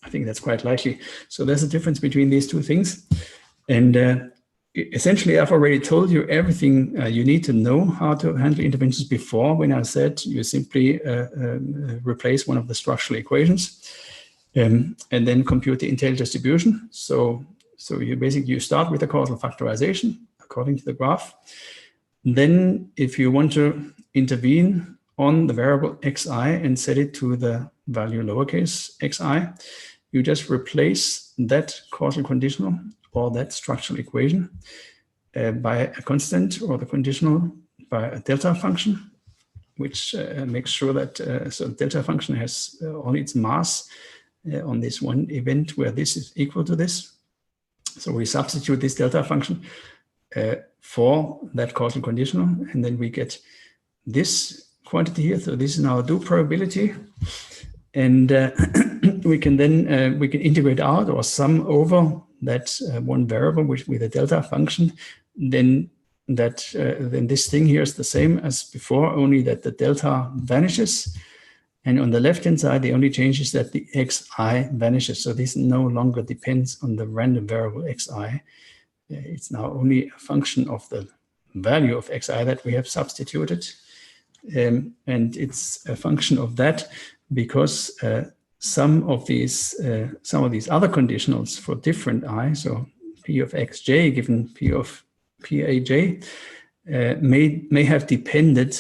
I think that's quite likely. So there's a difference between these two things. And essentially, I've already told you everything you need to know how to handle interventions before, when I said you simply replace one of the structural equations and then compute the entailed distribution. So you start with a causal factorization according to the graph. Then if you want to intervene on the variable xi and set it to the value lowercase xi, you just replace that causal conditional or that structural equation by a constant, or the conditional by a delta function, which makes sure that so delta function has only its mass on this one event where this is equal to this. So we substitute this delta function for that causal conditional, and then we get this quantity here. So this is now a do probability, and we can then we can integrate out or sum over that one variable with a delta function. Then this thing here is the same as before, only that the delta vanishes. And on the left-hand side, the only change is that the xi vanishes. So this no longer depends on the random variable xi. It's now only a function of the value of xi that we have substituted. And it's a function of that because some of these other conditionals for different I, so p of xj given p of paj, may have depended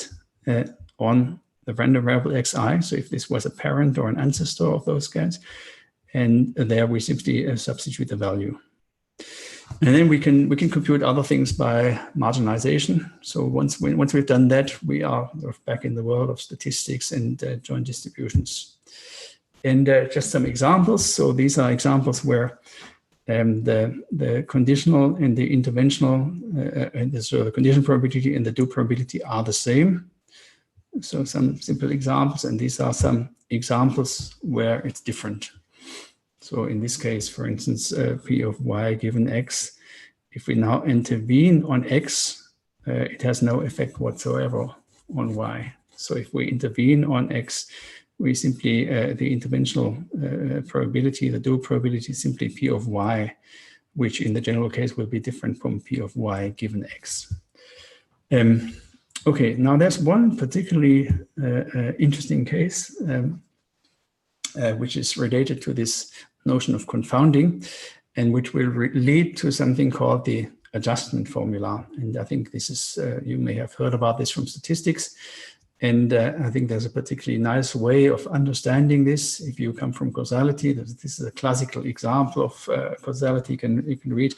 on the random variable xi. So if this was a parent or an ancestor of those guys, and there we simply substitute the value. And then we can compute other things by marginalization. So once we've done that, we are back in the world of statistics and joint distributions. And just some examples. So these are examples where the conditional and the interventional, so the conditional probability and the do probability are the same. So some simple examples, and these are some examples where it's different. So in this case, for instance, p of y given x, if we now intervene on x, it has no effect whatsoever on y. So if we intervene on x, we simply, the interventional probability, the do probability is simply p of y, which in the general case will be different from p of y given x. Okay, now there's one particularly interesting case, which is related to this notion of confounding, and which will lead to something called the adjustment formula. And I think this is, you may have heard about this from statistics. And I think there's a particularly nice way of understanding this. If you come from causality, this is a classical example of causality. You can read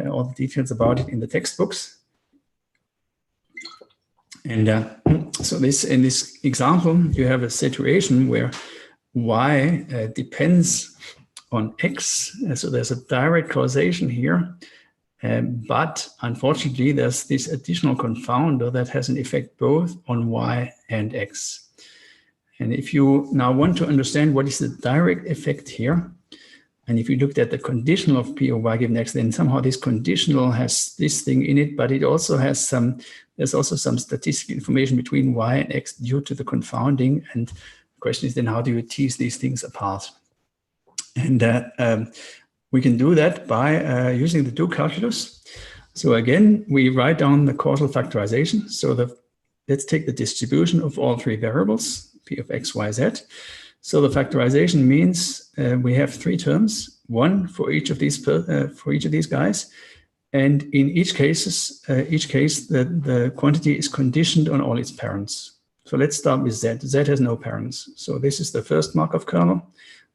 all the details about it in the textbooks. And so in this example, you have a situation where y depends on x. So there's a direct causation here. But unfortunately, there's this additional confounder that has an effect both on y and x. And if you now want to understand what is the direct effect here, and if you looked at the conditional of p of y given x, then somehow this conditional has this thing in it, but it also has there's also some statistical information between y and x due to the confounding. And the question is then, how do you tease these things apart? And we can do that by using the do calculus. So again, we write down the causal factorization. So let's take the distribution of all three variables, p of x, y, z. So the factorization means we have three terms, one for each of these guys, and in each case the quantity is conditioned on all its parents. So let's start with z. Z has no parents. So this is the first Markov kernel,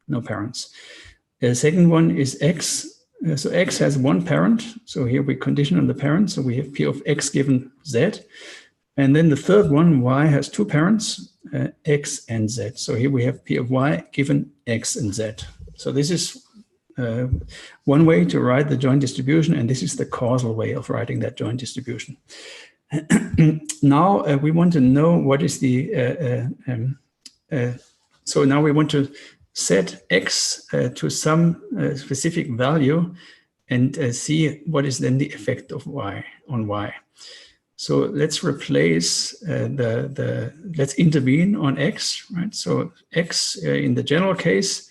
no parents. The second one is x. So x has one parent. So here we condition on the parent. So we have p of x given z. And then the third one, y, has two parents, x and z. So here we have p of y given x and z. So this is one way to write the joint distribution, and this is the causal way of writing that joint distribution. Now we want to know what is the, so now we want to set x to some specific value and see what is then the effect of y on y. So let's replace let's intervene on x, right? So x in the general case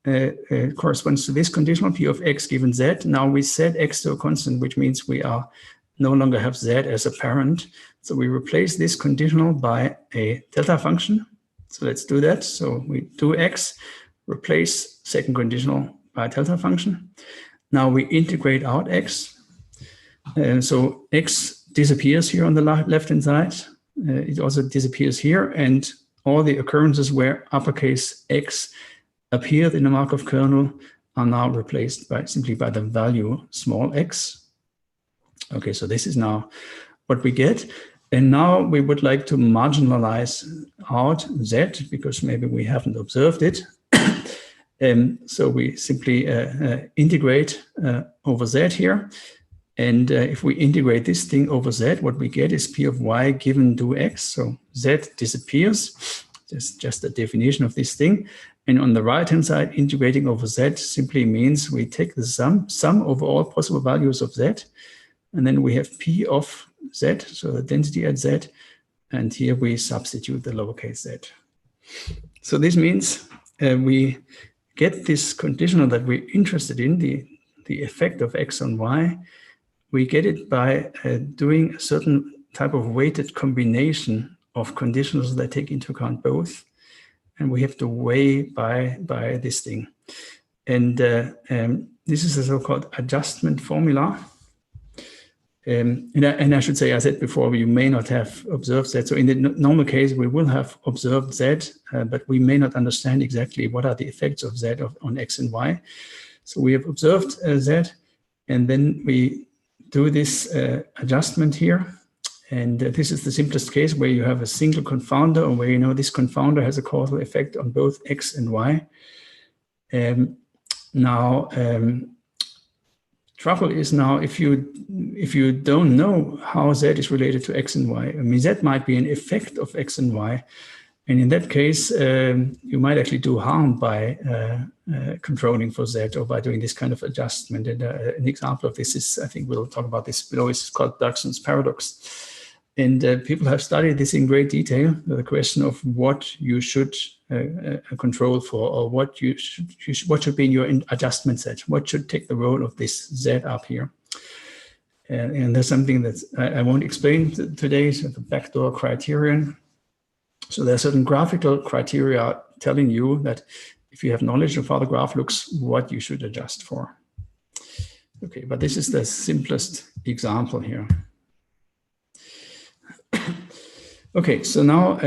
corresponds to this conditional P of x given z. Now we set x to a constant, which means we are no longer have z as a parent. So we replace this conditional by a delta function. So let's do that. So we do x, replace second conditional by a delta function. Now we integrate out x. So x disappears here on the left-hand side. It also disappears here, and all the occurrences where uppercase x appeared in the Markov kernel are now replaced by simply by the value small x. Okay, so this is now what we get. And now we would like to marginalize out z, because maybe we haven't observed it. So we simply integrate over z here. And if we integrate this thing over z, what we get is P of y given do x. So z disappears. That's just a definition of this thing. And on the right-hand side, integrating over z simply means we take the sum over all possible values of z. And then we have P of z, so the density at z. And here we substitute the lowercase z. So this means we get this conditional that we're interested in, the effect of x on y. We get it by doing a certain type of weighted combination of conditionals that take into account both. And we have to weigh by this thing. And this is a so-called adjustment formula. And I should say, I said before, you may not have observed z. So in the normal case, we will have observed z, but we may not understand exactly what are the effects of z on x and y. So we have observed z, and then we do this adjustment here. And this is the simplest case where you have a single confounder, or where you know this confounder has a causal effect on both x and y. Trouble is now if you don't know how z is related to x and y. I mean, z might be an effect of x and y, and in that case, you might actually do harm by controlling for z, or by doing this kind of adjustment. And an example of this is, I think we'll talk about this below, it's called Bergson's paradox. And people have studied this in great detail, the question of what you should control for, or what should be in your adjustment set, what should take the role of this z up here. And there's something that I won't explain today, so the backdoor criterion. So there are certain graphical criteria telling you that if you have knowledge of how the graph looks, what you should adjust for. Okay, but this is the simplest example here. Okay, so now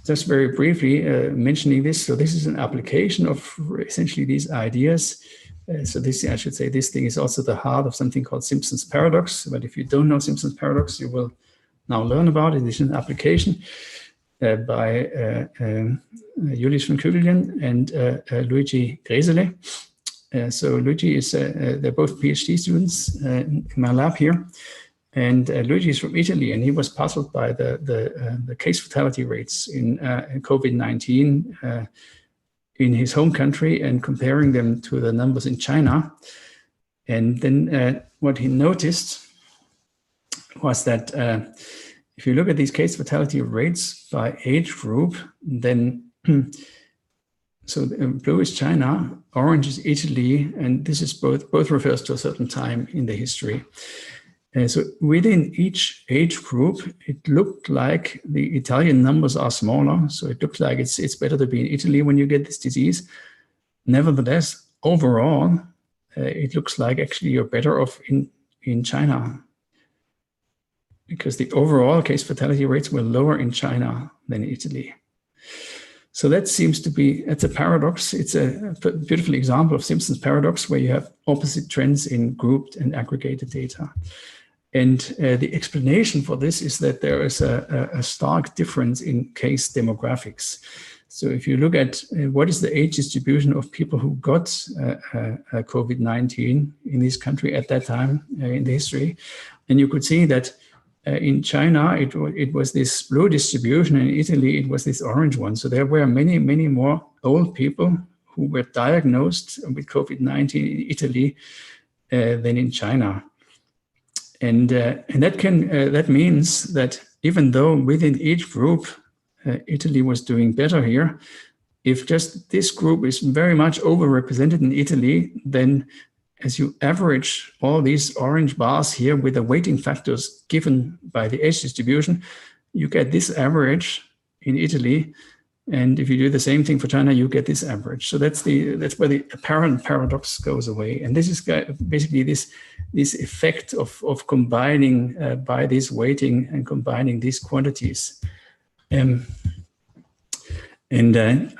just very briefly mentioning this. So this is an application of essentially these ideas. So this, I should say, this thing is also the heart of something called Simpson's paradox. But if you don't know Simpson's paradox, you will now learn about it. This is an application by Julius von Tübingen and Luigi Gresele. So Luigi is, they're both PhD students in my lab here. And Luigi is from Italy, and he was puzzled by the case fatality rates in COVID-19 in his home country, and comparing them to the numbers in China. And then what he noticed was that if you look at these case fatality rates by age group, then so blue is China, orange is Italy, and this is both refers to a certain time in the history. So within each age group, it looked like the Italian numbers are smaller. So it looks like it's better to be in Italy when you get this disease. Nevertheless, overall, it looks like actually you're better off in China, because the overall case fatality rates were lower in China than in Italy. So that seems to be, it's a paradox. It's a beautiful example of Simpson's paradox, where you have opposite trends in grouped and aggregated data. And the explanation for this is that there is a stark difference in case demographics. So if you look at what is the age distribution of people who got COVID-19 in this country at that time in the history, and you could see that in China, it was this blue distribution, and in Italy, it was this orange one. So there were many, many more old people who were diagnosed with COVID-19 in Italy than in China. And that means that even though within each group, Italy was doing better here, if just this group is very much overrepresented in Italy, then as you average all these orange bars here with the weighting factors given by the age distribution, you get this average in Italy. And if you do the same thing for China, you get this average. So that's where the apparent paradox goes away. And this is basically this effect of combining by this weighting and combining these quantities. I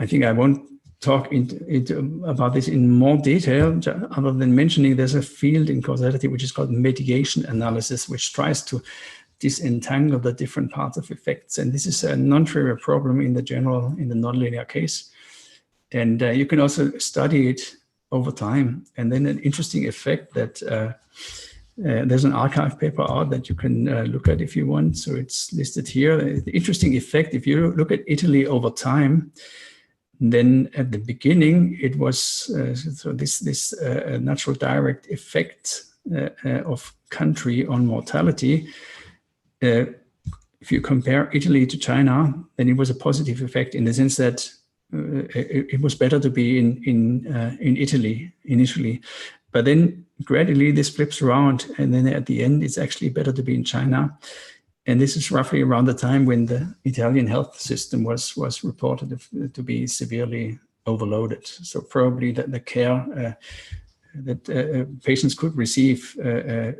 think I won't talk about this in more detail, other than mentioning there's a field in causality which is called mitigation analysis, which tries to disentangle the different parts of effects. And this is a non-trivial problem in the nonlinear case. And you can also study it over time. And then an interesting effect that there's an archive paper out that you can look at if you want. So it's listed here. The interesting effect, if you look at Italy over time, then at the beginning, it was this natural direct effect of country on mortality. If you compare Italy to China, then it was a positive effect in the sense that it was better to be in Italy initially. But then gradually this flips around, and then at the end, it's actually better to be in China. And this is roughly around the time when the Italian health system was reported to be severely overloaded. So probably that the care that patients could receive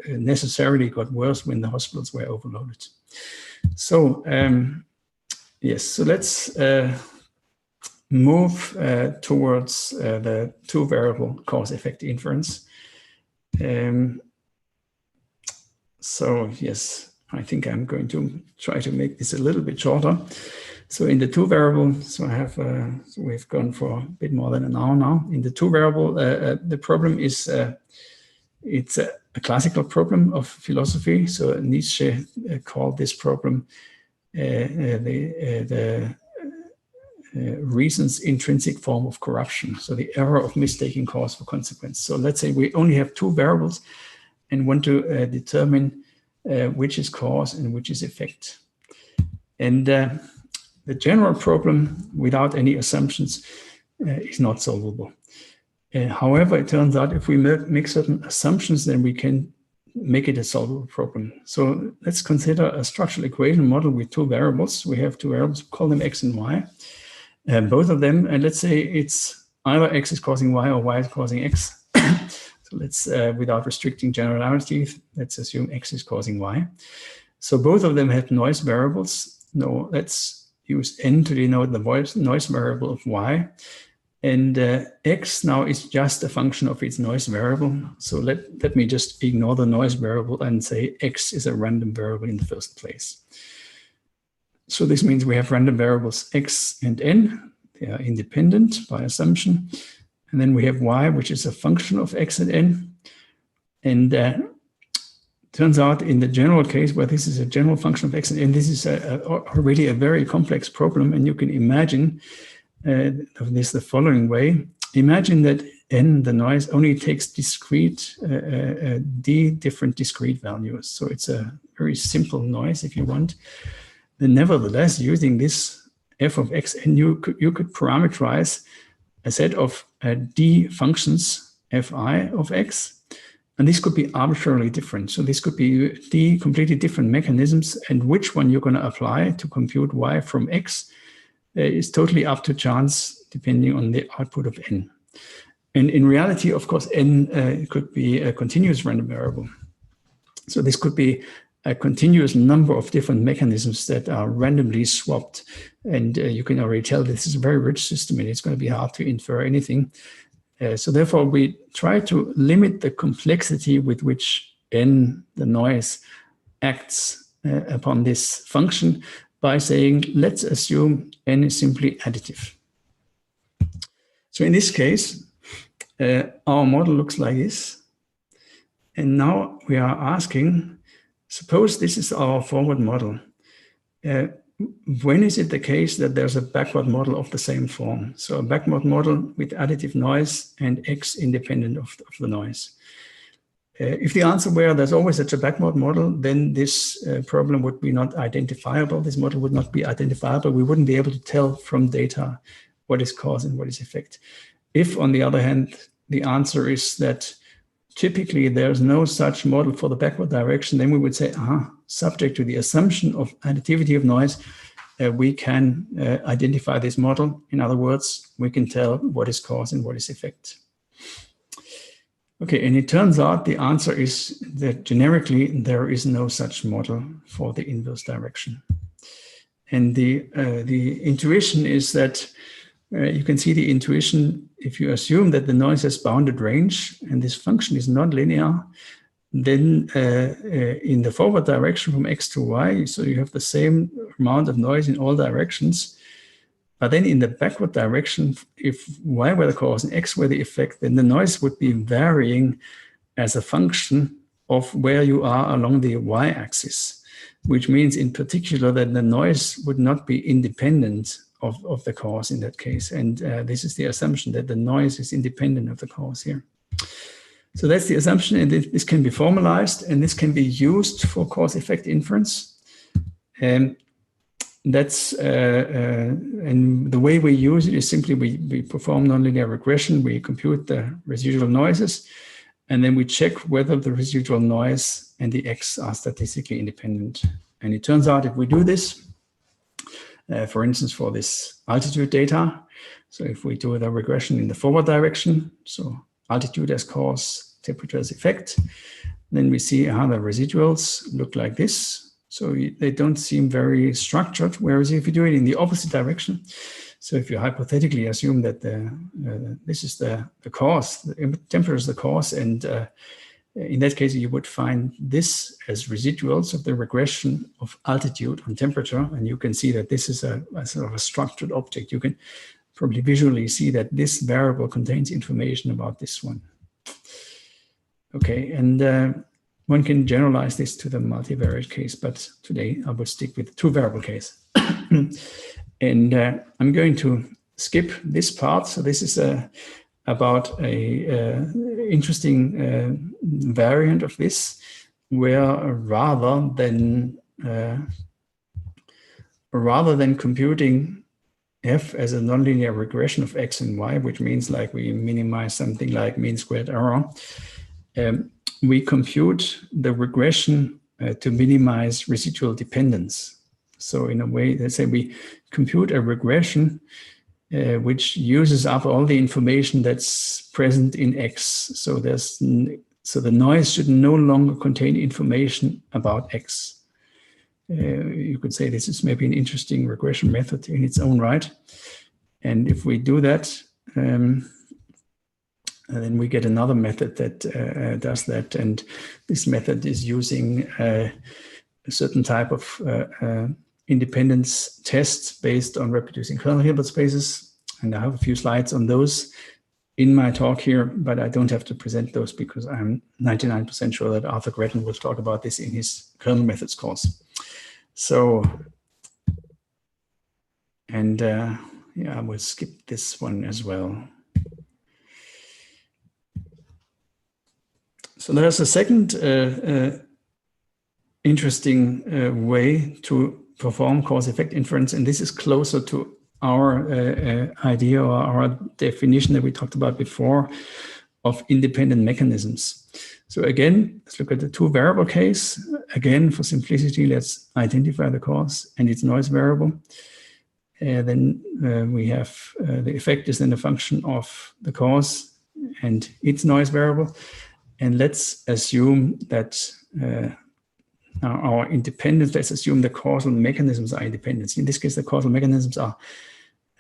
necessarily got worse when the hospitals were overloaded. So yes, so let's move towards the two-variable cause-effect inference. So yes, I think I'm going to try to make this a little bit shorter. So in the two-variable, so I have so we've gone for a bit more than an hour now. In the two-variable, the problem is it's a classical problem of philosophy. So Nietzsche called this problem the reason's intrinsic form of corruption. So the error of mistaking cause for consequence. So let's say we only have two variables and want to determine which is cause and which is effect. And the general problem without any assumptions is not solvable. However, it turns out if we make certain assumptions, then we can make it a solvable problem. So let's consider a structural equation model with two variables. We have two variables, call them x and y. Both of them, and let's say it's either x is causing y or y is causing x. So let's, without restricting generality, let's assume x is causing y. So both of them have noise variables. No, let's use n to denote the noise variable of y. And x now is just a function of its noise variable. So let me just ignore the noise variable and say x is a random variable in the first place. So this means we have random variables x and n. They are independent by assumption. And then we have y, which is a function of x and n. And turns out in the general case where this is a general function of x and n, this is really a very complex problem. And you can imagine this the following way. Imagine that n, the noise, only takes discrete, different discrete values. So it's a very simple noise if you want. Then nevertheless, using this f of x, and you could parameterize a set of d functions fi of x, and this could be arbitrarily different. So this could be d completely different mechanisms, and which one you're going to apply to compute y from x is totally up to chance, depending on the output of n. And in reality, of course, n could be a continuous random variable. So this could be a continuous number of different mechanisms that are randomly swapped. And you can already tell this is a very rich system and it's going to be hard to infer anything. So therefore, we try to limit the complexity with which n, the noise, acts upon this function by saying, let's assume n is simply additive. So in this case, our model looks like this. And now we are asking, suppose this is our forward model. When is it the case that there's a backward model of the same form? So a backward model with additive noise and x independent of the noise. If the answer were there's always such a backward model, then this problem would be not identifiable. This model would not be identifiable. We wouldn't be able to tell from data what is cause and what is effect. If, on the other hand, the answer is that typically there's no such model for the backward direction, then we would say, subject to the assumption of additivity of noise, we can identify this model. In other words, we can tell what is cause and what is effect. Okay, and it turns out the answer is that generically there is no such model for the inverse direction. And the intuition is that you can see the intuition if you assume that the noise has bounded range and this function is non-linear, then in the forward direction from x to y, so you have the same amount of noise in all directions. But then in the backward direction, if y were the cause and x were the effect, then the noise would be varying as a function of where you are along the y-axis, which means in particular that the noise would not be independent of the cause in that case. And this is the assumption that the noise is independent of the cause here. So that's the assumption, and this can be formalized, and this can be used for cause-effect inference. And that's and the way we use it is simply we perform nonlinear regression, we compute the residual noises, and then we check whether the residual noise and the x are statistically independent. And it turns out if we do this, for instance, for this altitude data, so if we do the regression in the forward direction, so altitude as cause, temperature as effect, then we see how the residuals look like this. So they don't seem very structured, whereas if you do it in the opposite direction, so if you hypothetically assume that this is the cause, the temperature is the cause, and in that case you would find this as residuals of the regression of altitude on temperature, and you can see that this is a sort of a structured object. You can probably visually see that this variable contains information about this one. Okay, and one can generalize this to the multivariate case, but today I will stick with the two-variable case. And I'm going to skip this part. So this is about a interesting variant of this, where rather than computing f as a nonlinear regression of x and y, which means like we minimize something like mean squared error, we compute the regression to minimize residual dependence. So in a way, let's say we compute a regression which uses up all the information that's present in x. So the noise should no longer contain information about x. You could say this is maybe an interesting regression method in its own right. And if we do that, and then we get another method that does that. And this method is using a certain type of independence test based on reproducing kernel Hilbert spaces. And I have a few slides on those in my talk here, but I don't have to present those because I'm 99% sure that Arthur Gretton will talk about this in his kernel methods course. So, and yeah, I will skip this one as well. So there's a second interesting way to perform cause-effect inference, and this is closer to our idea or our definition that we talked about before of independent mechanisms. So again, let's look at the two-variable case. Again, for simplicity, let's identify the cause and its noise variable. Then we have the effect is then a function of the cause and its noise variable. And let's assume that our independence, let's assume the causal mechanisms are independent. In this case, the causal mechanisms are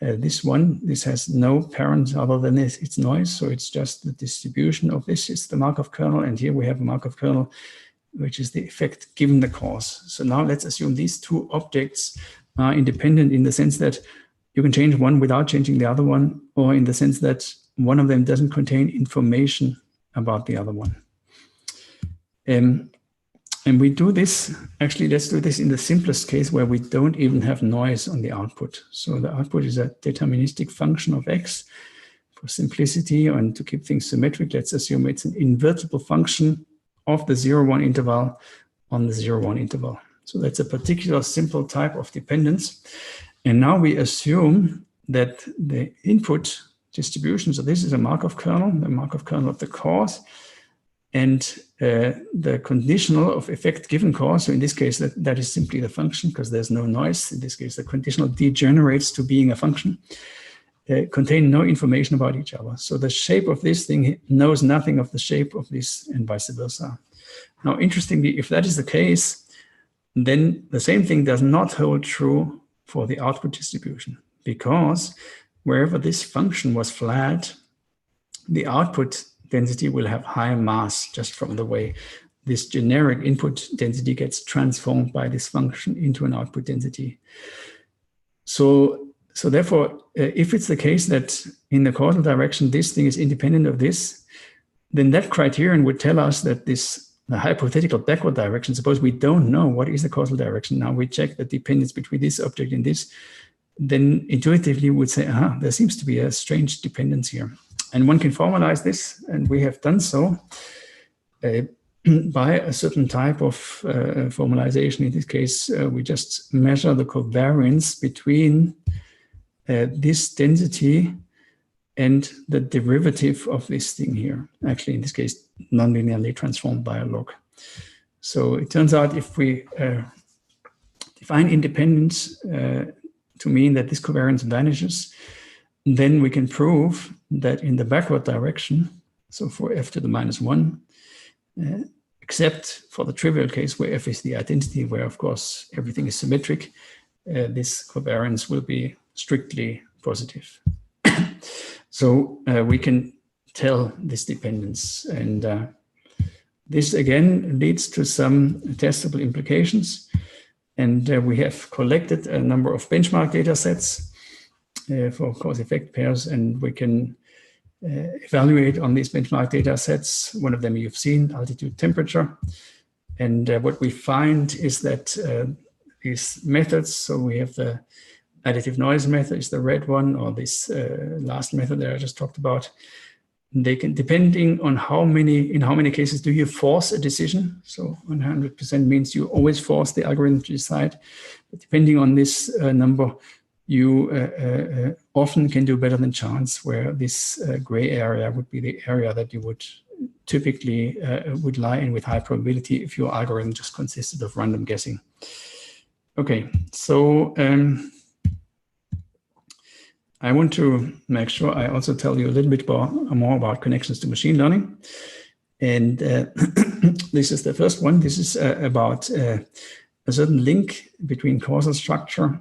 this one. This has no parent other than its noise. So it's just the distribution of this. It's the Markov kernel. And here we have a Markov kernel, which is the effect given the cause. So now let's assume these two objects are independent in the sense that you can change one without changing the other one, or in the sense that one of them doesn't contain information about the other one. And we do this, actually, let's do this in the simplest case where we don't even have noise on the output. So the output is a deterministic function of x. For simplicity and to keep things symmetric, let's assume it's an invertible function of the 0-1 interval on the 0-1 interval. So that's a particular simple type of dependence. And now we assume that the input distribution, so this is a Markov kernel, the Markov kernel of the cause, and the conditional of effect given cause, so in this case that is simply the function because there's no noise. In this case, the conditional degenerates to being a function, contain no information about each other. So the shape of this thing knows nothing of the shape of this and vice versa. Now, interestingly, if that is the case, then the same thing does not hold true for the output distribution, because wherever this function was flat, the output density will have higher mass just from the way this generic input density gets transformed by this function into an output density. So therefore, if it's the case that in the causal direction, this thing is independent of this, then that criterion would tell us that the hypothetical backward direction, suppose we don't know what is the causal direction. Now we check the dependence between this object and this, then intuitively we would say, there seems to be a strange dependence here. And one can formalize this, and we have done so by a certain type of formalization. In this case, we just measure the covariance between this density and the derivative of this thing here. Actually, in this case, nonlinearly transformed by a log. So it turns out if we define independence to mean that this covariance vanishes, then we can prove that in the backward direction, so for f to the -1, except for the trivial case where f is the identity, where of course everything is symmetric, this covariance will be strictly positive. So we can tell this dependence, and this again leads to some testable implications. And we have collected a number of benchmark data sets for cause-effect pairs, and we can evaluate on these benchmark data sets. One of them you've seen, altitude, temperature. And what we find is that these methods, so we have the additive noise method is the red one, or this last method that I just talked about. They can, depending on in how many cases do you force a decision. So 100% means you always force the algorithm to decide. But depending on this number, you often can do better than chance, where this gray area would be the area that you would typically would lie in with high probability if your algorithm just consisted of random guessing. Okay, so I want to make sure I also tell you a little bit more about connections to machine learning. And this is the first one. This is about a certain link between causal structure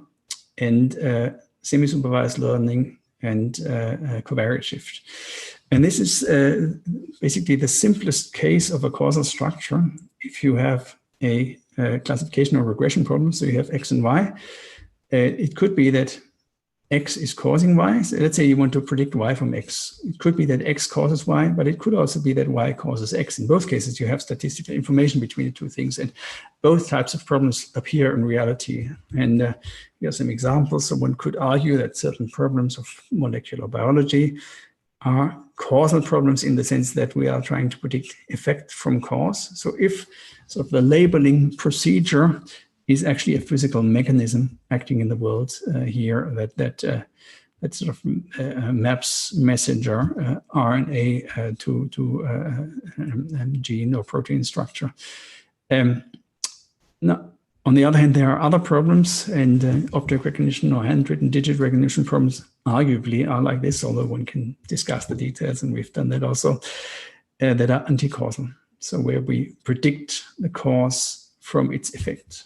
and semi-supervised learning and covariate shift. And this is basically the simplest case of a causal structure. If you have a classification or regression problem, so you have X and Y, it could be that X is causing Y. So let's say you want to predict Y from X. It could be that X causes Y, but it could also be that Y causes X. In both cases, you have statistical information between the two things, and both types of problems appear in reality. And here are some examples. So one could argue that certain problems of molecular biology are causal problems in the sense that we are trying to predict effect from cause. So if sort of the labeling procedure is actually a physical mechanism acting in the world here that sort of maps messenger RNA to gene or protein structure. Now, on the other hand, there are other problems, and object recognition or handwritten digit recognition problems arguably are like this, although one can discuss the details, and we've done that also, that are anti-causal. So where we predict the cause from its effect.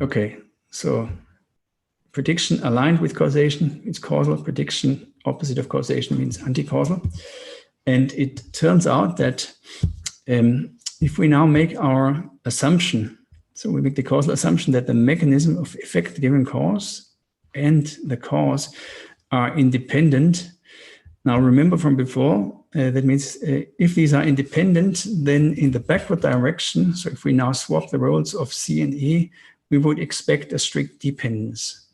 Okay, so prediction aligned with causation is causal. Prediction opposite of causation means anti-causal. And it turns out that if we now make our assumption, so we make the causal assumption that the mechanism of effect given cause and the cause are independent. Now remember from before, that means if these are independent, then in the backward direction, so if we now swap the roles of C and E, we would expect a strict dependence.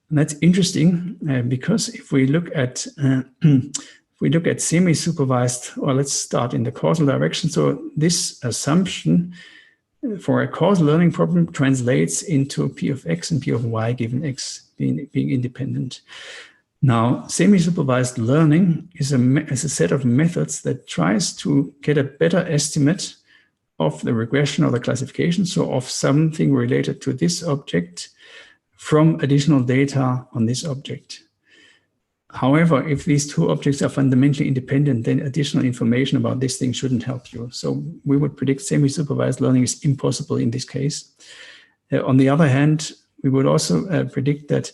And that's interesting because if we look at semi-supervised, or let's start in the causal direction. So this assumption for a causal learning problem translates into P of X and P of Y given X. being independent. Now, semi-supervised learning is a set of methods that tries to get a better estimate of the regression or the classification, so of something related to this object from additional data on this object. However, if these two objects are fundamentally independent, then additional information about this thing shouldn't help you. So we would predict semi-supervised learning is impossible in this case. On the other hand, we would also predict that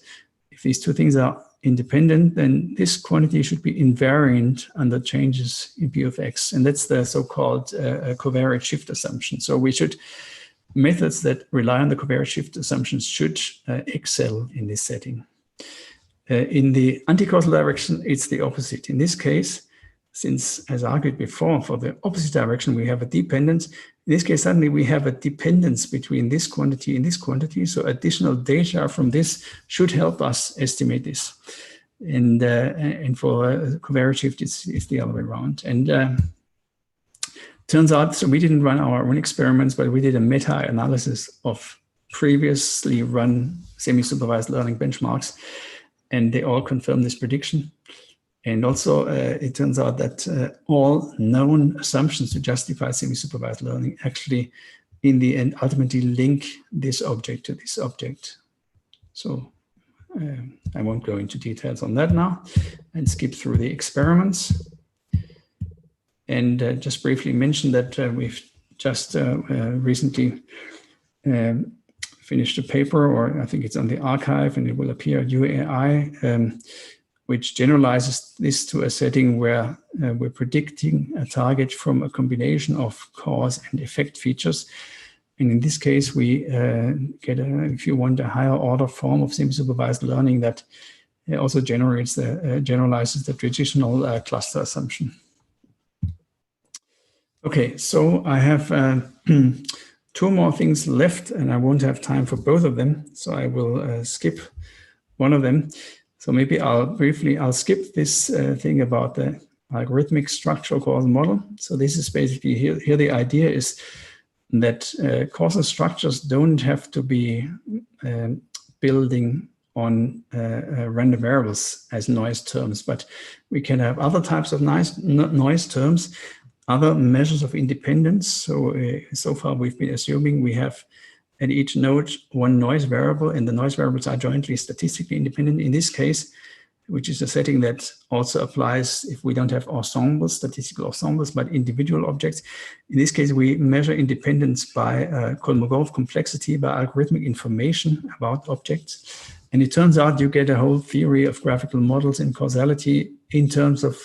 if these two things are independent, then this quantity should be invariant under changes in p of x. And that's the so-called covariate shift assumption. So methods that rely on the covariate shift assumptions should excel in this setting. In the anti-causal direction, it's the opposite. In this case, since, as argued before, for the opposite direction, we have a dependence. In this case, suddenly we have a dependence between this quantity and this quantity. So additional data from this should help us estimate this. And for covariate shift, it's the other way around. And turns out, so we didn't run our own experiments, but we did a meta-analysis of previously run semi-supervised learning benchmarks, and they all confirm this prediction. And also, it turns out that all known assumptions to justify semi-supervised learning actually, in the end, ultimately link this object to this object. So I won't go into details on that now and skip through the experiments. And just briefly mention that we've just recently finished a paper, or I think it's on the archive, and it will appear at UAI, which generalizes this to a setting where we're predicting a target from a combination of cause and effect features. And in this case, we get, if you want, a higher order form of semi-supervised learning that also generalizes the traditional cluster assumption. Okay, so I have two more things left, and I won't have time for both of them, so I will skip one of them. So maybe I'll skip this thing about the algorithmic structural causal model. So this is basically here the idea is that causal structures don't have to be building on random variables as noise terms, but we can have other types of noise terms, other measures of independence. So so far we've been assuming we have at each node one noise variable, and the noise variables are jointly statistically independent. In this case, which is a setting that also applies if we don't have ensembles, statistical ensembles, but individual objects. In this case, we measure independence by Kolmogorov complexity, by algorithmic information about objects. And it turns out you get a whole theory of graphical models in causality in terms of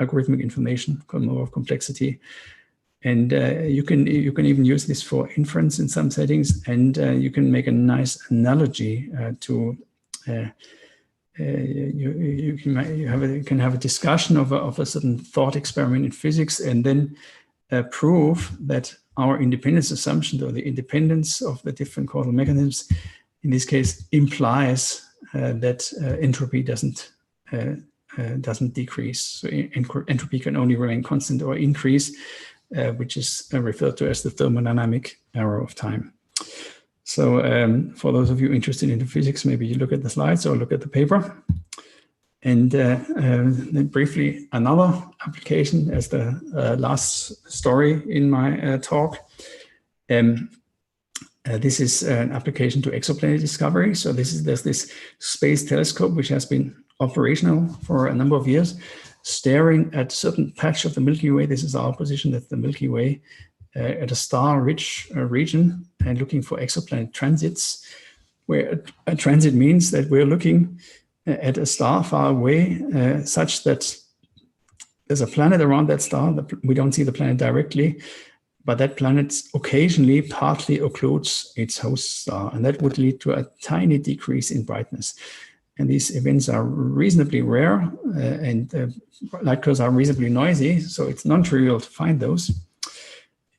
algorithmic information, Kolmogorov complexity. And you can even use this for inference in some settings, and you can make a nice analogy to you can have a discussion of a certain thought experiment in physics, and then prove that our independence assumption, or the independence of the different causal mechanisms, in this case, implies that entropy doesn't decrease. So entropy can only remain constant or increase, which is referred to as the thermodynamic arrow of time. So for those of you interested in the physics, maybe you look at the slides or look at the paper. And then briefly, another application as the last story in my talk. This is an application to exoplanet discovery. So there's this space telescope which has been operational for a number of years, staring at a certain patch of the Milky Way. This is our position at the Milky Way, at a star-rich region, and looking for exoplanet transits, where a transit means that we're looking at a star far away, such that there's a planet around that star. We don't see the planet directly, but that planet occasionally partly occludes its host star, and that would lead to a tiny decrease in brightness. And these events are reasonably rare, and light curves are reasonably noisy, so it's non-trivial to find those.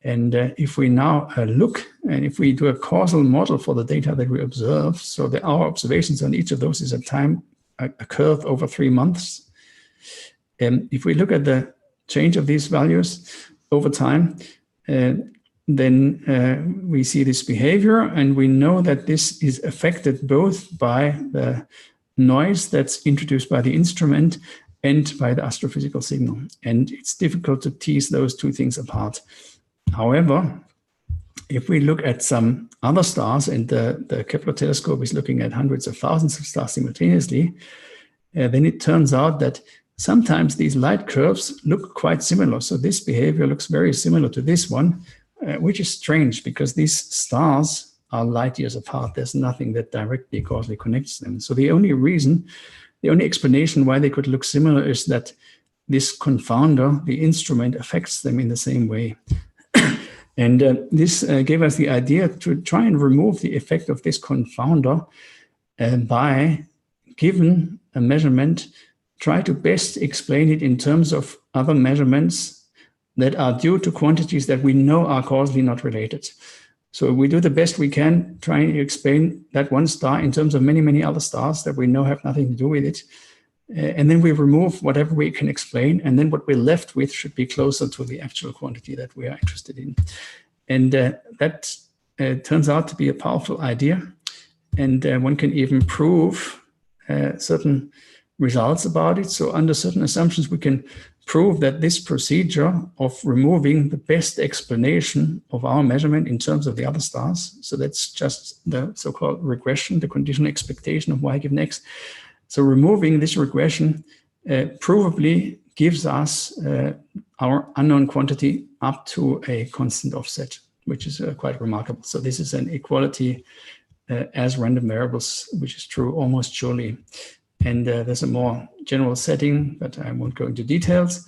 And if we now look, and if we do a causal model for the data that we observe, so that our observations on each of those is a curve over 3 months. And if we look at the change of these values over time, then we see this behavior, and we know that this is affected both by the noise that's introduced by the instrument and by the astrophysical signal. And it's difficult to tease those two things apart. However, if we look at some other stars, and the Kepler telescope is looking at hundreds of thousands of stars simultaneously, then it turns out that sometimes these light curves look quite similar. So this behavior looks very similar to this one, which is strange because these stars are light years apart. There's nothing that directly causally connects them. So the only explanation why they could look similar is that this confounder, the instrument, affects them in the same way. And this gave us the idea to try and remove the effect of this confounder by, given a measurement, try to best explain it in terms of other measurements that are due to quantities that we know are causally not related. So we do the best we can trying to explain that one star in terms of many, many other stars that we know have nothing to do with it. And then we remove whatever we can explain, and then what we're left with should be closer to the actual quantity that we are interested in. And that turns out to be a powerful idea. And one can even prove certain results about it. So under certain assumptions, we can prove that this procedure of removing the best explanation of our measurement in terms of the other stars, so that's just the so-called regression, the conditional expectation of y given x. So removing this regression provably gives us our unknown quantity up to a constant offset, which is quite remarkable. So this is an equality as random variables, which is true almost surely. And there's a more general setting, but I won't go into details.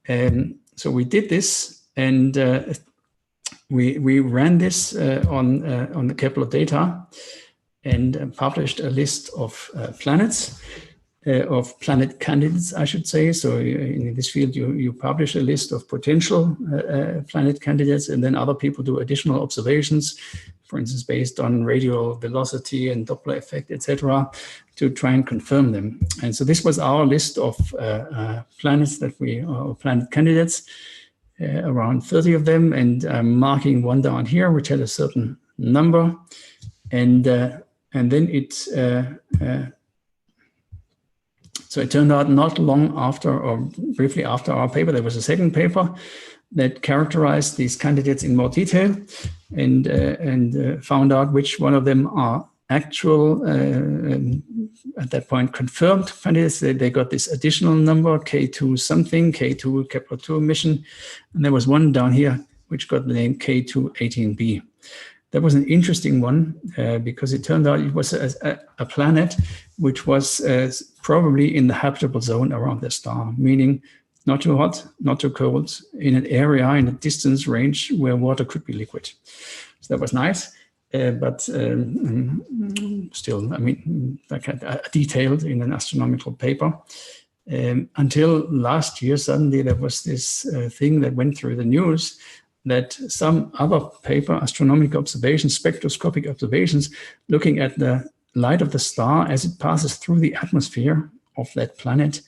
So we did this, and we ran this on the Kepler data, and published a list of planets, of planet candidates, I should say. So in this field, you publish a list of potential planet candidates, and then other people do additional observations, for instance, based on radial velocity and Doppler effect, etc., to try and confirm them. And so this was our list of planets that or planet candidates, around 30 of them, and I'm marking one down here, which had a certain number, and then so it turned out not long after, or briefly after our paper, there was a second paper that characterized these candidates in more detail, and found out which one of them are actual, at that point, confirmed candidates. They got this additional number, K2 something, K2 Kepler-2 mission, and there was one down here which got the name K218b. That was an interesting one because it turned out it was a planet which was probably in the habitable zone around the star, meaning not too hot, not too cold, in an area, in a distance range where water could be liquid. So that was nice, but still, I mean, like detailed in an astronomical paper. Until last year, suddenly there was this thing that went through the news that some other paper, astronomical observations, spectroscopic observations, looking at the light of the star as it passes through the atmosphere of that planet,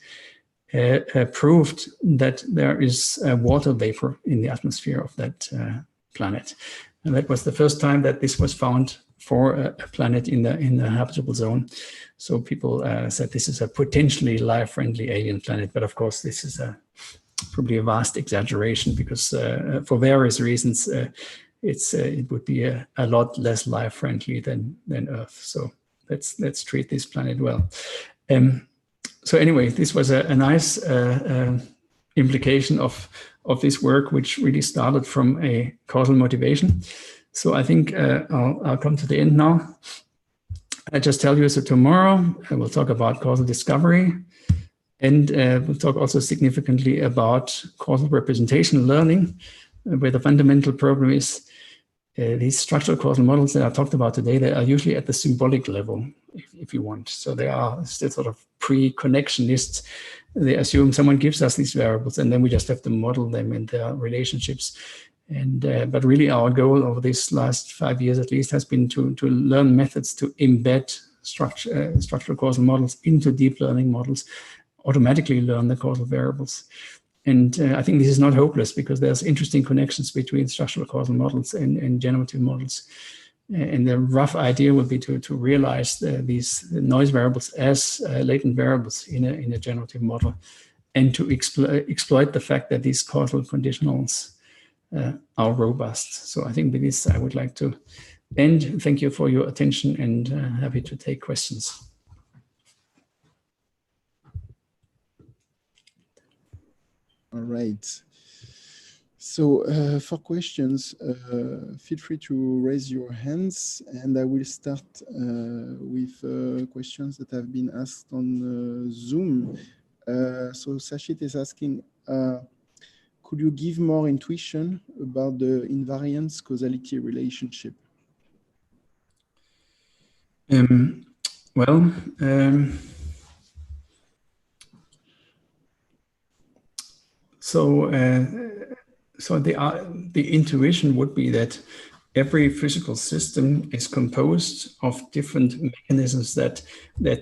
proved that there is water vapor in the atmosphere of that planet. And that was the first time that this was found for a planet in the habitable zone. So people said this is a potentially life-friendly alien planet, but of course this is probably a vast exaggeration because for various reasons it would be a lot less life-friendly than Earth. So let's treat this planet well. So anyway, this was a nice implication of this work, which really started from a causal motivation. So I think I'll come to the end now. I just tell you, so tomorrow I will talk about causal discovery, and we'll talk also significantly about causal representation learning, where the fundamental problem is these structural causal models that I talked about today, they are usually at the symbolic level, if you want. So they are still sort of pre-connectionists. They assume someone gives us these variables and then we just have to model them in their relationships. And but really our goal over this last 5 years at least has been to learn methods to embed structural causal models into deep learning models, automatically learn the causal variables. And I think this is not hopeless, because there's interesting connections between structural causal models and generative models. And the rough idea would be to realize these noise variables as latent variables in a generative model, and to exploit the fact that these causal conditionals are robust. So I think with this, I would like to end. Thank you for your attention, and happy to take questions. All right. So for questions, feel free to raise your hands, and I will start with questions that have been asked on Zoom. So Sashit is asking, could you give more intuition about the invariance causality relationship? So the intuition would be that every physical system is composed of different mechanisms that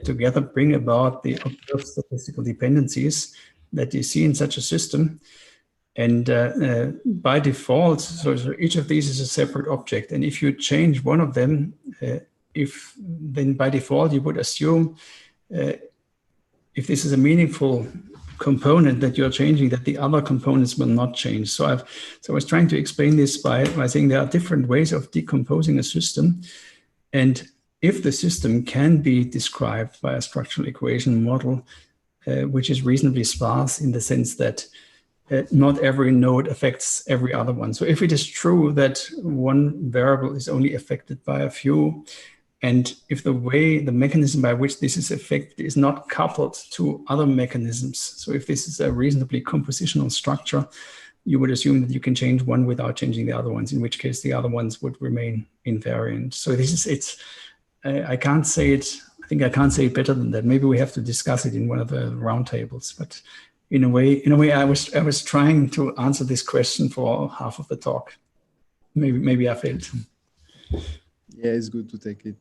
together bring about the observed statistical dependencies that you see in such a system. And by default, so each of these is a separate object. And if you change one of them, then by default you would assume, if this is a meaningful component that you're changing, that the other components will not change. So I was trying to explain this by saying there are different ways of decomposing a system. And if the system can be described by a structural equation model, which is reasonably sparse in the sense that not every node affects every other one. So if it is true that one variable is only affected by a few, and if the mechanism by which this is affected is not coupled to other mechanisms, so if this is a reasonably compositional structure, you would assume that you can change one without changing the other ones, in which case the other ones would remain invariant. So I can't say it, I think I can't say it better than that. Maybe we have to discuss it in one of the roundtables, but in a way, I was trying to answer this question for half of the talk. Maybe I failed. Yeah, it's good to take it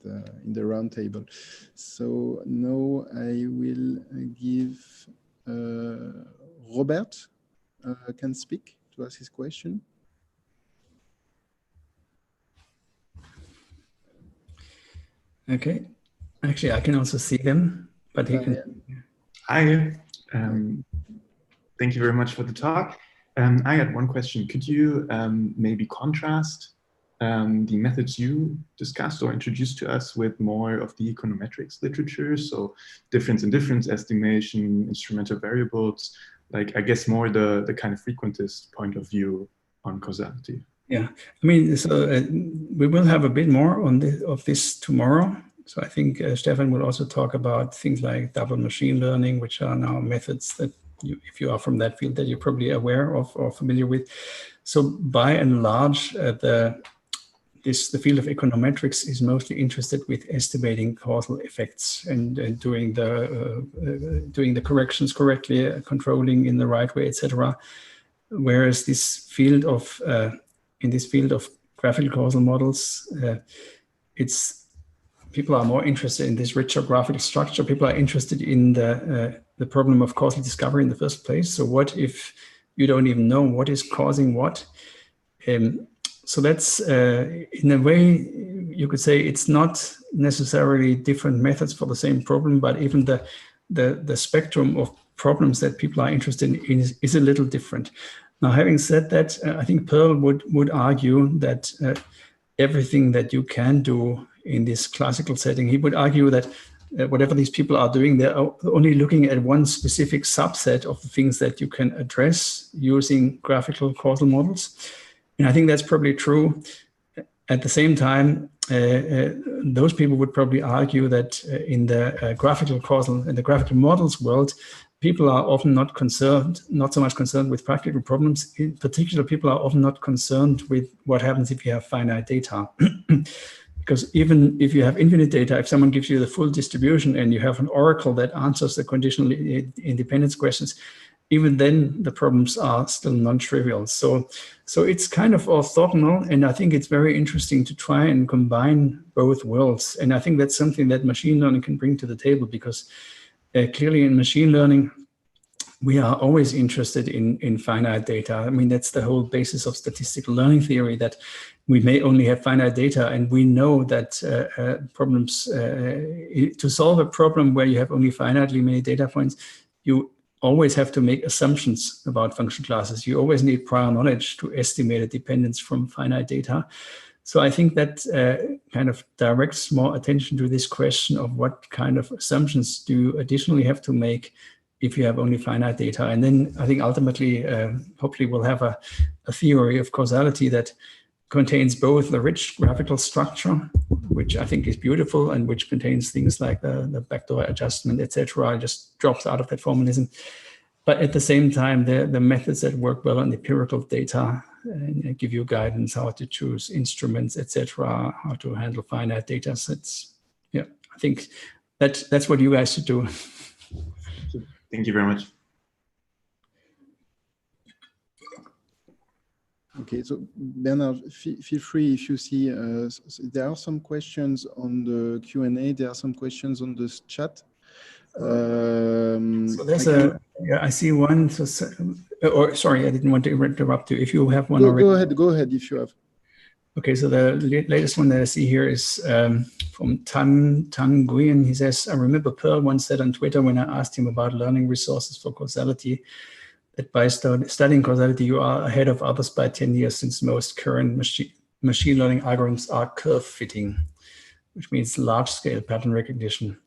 in the round table. So now I will give Robert can speak to ask his question. Okay. Actually, I can also see them, but he can. Hi. Thank you very much for the talk. I had one question. Could you maybe contrast the methods you discussed or introduced to us with more of the econometrics literature? So difference in difference estimation, instrumental variables, like I guess more the kind of frequentist point of view on causality. Yeah, I mean, so we will have a bit more on this tomorrow. So I think Stefan will also talk about things like double machine learning, which are now methods that if you are from that field, that you're probably aware of or familiar with. So by and large, the field of econometrics is mostly interested with estimating causal effects and doing the corrections correctly, controlling in the right way, etc. Whereas in this field of graphical causal models, people are more interested in this richer graphical structure. People are interested in the problem of causal discovery in the first place. So what if you don't even know what is causing what? So that's, in a way, you could say it's not necessarily different methods for the same problem, but even the spectrum of problems that people are interested in is a little different. Now, having said that, I think Pearl would argue that everything that you can do in this classical setting, he would argue that whatever these people are doing, they're only looking at one specific subset of the things that you can address using graphical causal models. And I think that's probably true. At the same time, those people would probably argue that in the graphical causal and the graphical models world, people are often not so much concerned with practical problems. In particular, people are often not concerned with what happens if you have finite data. Because even if you have infinite data, if someone gives you the full distribution and you have an oracle that answers the conditional independence questions, even then the problems are still non-trivial. So it's kind of orthogonal, and I think it's very interesting to try and combine both worlds. And I think that's something that machine learning can bring to the table, because clearly in machine learning, we are always interested in finite data. I mean, that's the whole basis of statistical learning theory, that we may only have finite data, and we know that problems, to solve a problem where you have only finitely many data points, you always have to make assumptions about function classes. You always need prior knowledge to estimate a dependence from finite data. So I think that kind of directs more attention to this question of what kind of assumptions do you additionally have to make if you have only finite data. And then I think ultimately, hopefully we'll have a theory of causality that contains both the rich graphical structure, which I think is beautiful, and which contains things like the backdoor adjustment, etc. Just drops out of that formalism. But at the same time, the methods that work well on empirical data and give you guidance how to choose instruments, etc., how to handle finite data sets. Yeah, I think that's what you guys should do. Thank you very much. Okay, so Bernhard, feel free if you see, there are some questions on the Q&A, there are some questions on the chat. So there's I see one, or sorry, I didn't want to interrupt you. If you have one already. Go ahead if you have. Okay, so the latest one that I see here is from Tang Nguyen. He says, I remember Pearl once said on Twitter when I asked him about learning resources for causality, that by studying causality, you are ahead of others by 10 years, since most current machine learning algorithms are curve fitting, which means large-scale pattern recognition.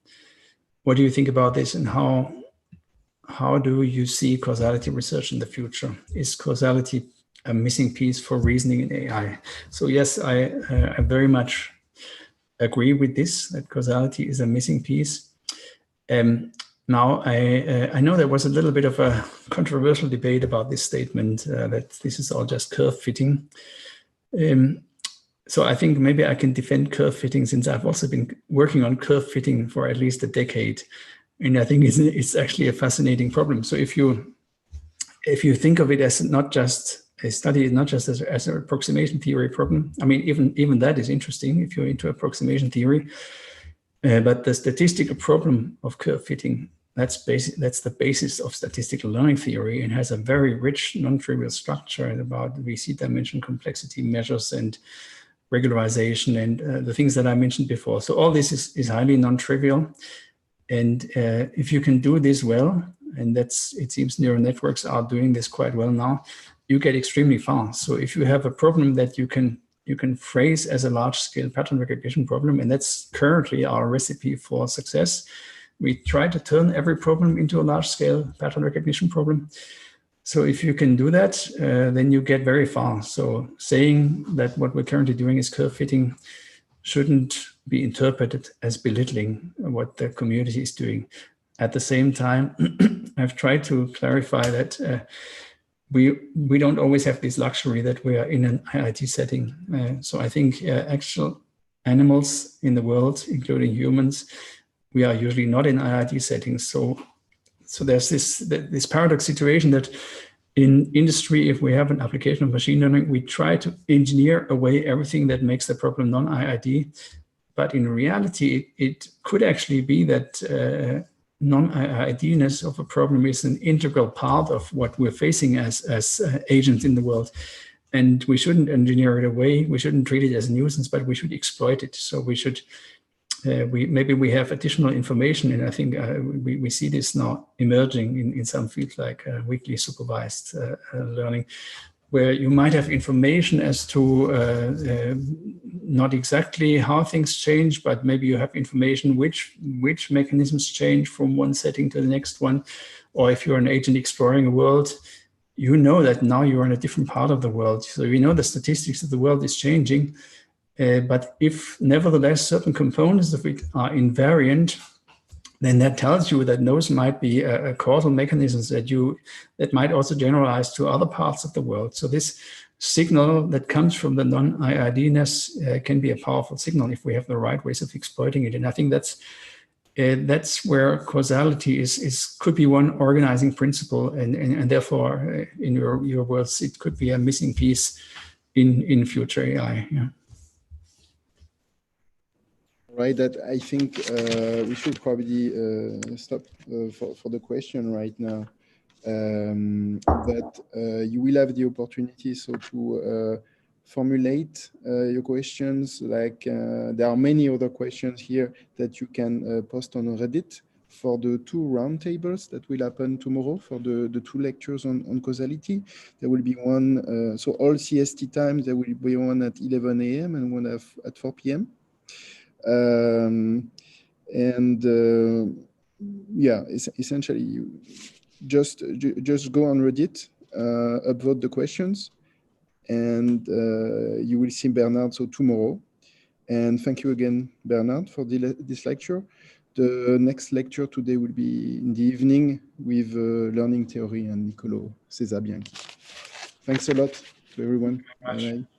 What do you think about this, and how do you see causality research in the future? Is causality a missing piece for reasoning in AI? So yes, I very much agree with this, that causality is a missing piece. Now, I know there was a little bit of a controversial debate about this statement, that this is all just curve fitting. So I think maybe I can defend curve fitting, since I've also been working on curve fitting for at least a decade. And I think it's actually a fascinating problem. So if you think of it as not just a study, not just as an approximation theory problem, I mean, even that is interesting if you're into approximation theory. But the statistical problem of curve fitting, that's the basis of statistical learning theory, and has a very rich non-trivial structure about VC dimension, complexity measures, and regularization, and the things that I mentioned before. So all this is highly non-trivial. And if you can do this well, and it seems neural networks are doing this quite well now, you get extremely far. So if you have a problem that you can phrase as a large-scale pattern recognition problem, and that's currently our recipe for success. We try to turn every problem into a large-scale pattern recognition problem. So if you can do that, then you get very far. So saying that what we're currently doing is curve fitting shouldn't be interpreted as belittling what the community is doing. At the same time, I've tried to clarify that we don't always have this luxury that we are in an IIT setting. So I think actual animals in the world, including humans, we are usually not in IIT settings. So there's this paradox situation that in industry, if we have an application of machine learning, we try to engineer away everything that makes the problem non-IIT. But in reality, it could actually be that non-IIT-ness of a problem is an integral part of what we're facing as agents in the world. And we shouldn't engineer it away. We shouldn't treat it as a nuisance, but we should exploit it. So we should, maybe we have additional information. And I think we see this now emerging in some fields like weakly supervised learning, where you might have information as to not exactly how things change, but maybe you have information which mechanisms change from one setting to the next one. Or if you're an agent exploring a world, you know that now you're in a different part of the world. So you know the statistics of the world is changing. But if nevertheless certain components of it are invariant, then that tells you that those might be causal mechanisms that might also generalize to other parts of the world. So this signal that comes from the non-IID-ness can be a powerful signal if we have the right ways of exploiting it. And I think that's where causality could be one organizing principle, and therefore in your words it could be a missing piece in future AI. Yeah. Right, that I think we should probably stop for the question right now. but you will have the opportunity to formulate your questions. Like there are many other questions here that you can post on Reddit for the 2 roundtables that will happen tomorrow for the 2 lectures on causality. There will be one, so all CST times, there will be one at 11 a.m. and one at 4 p.m. Yeah, essentially, you just go on Reddit, upvote the questions, and you will see Bernhard tomorrow. And thank you again, Bernhard, for this lecture. The next lecture today will be in the evening with learning theory and Niccolò Cesabianchi. Thanks a lot to everyone. Bye-bye.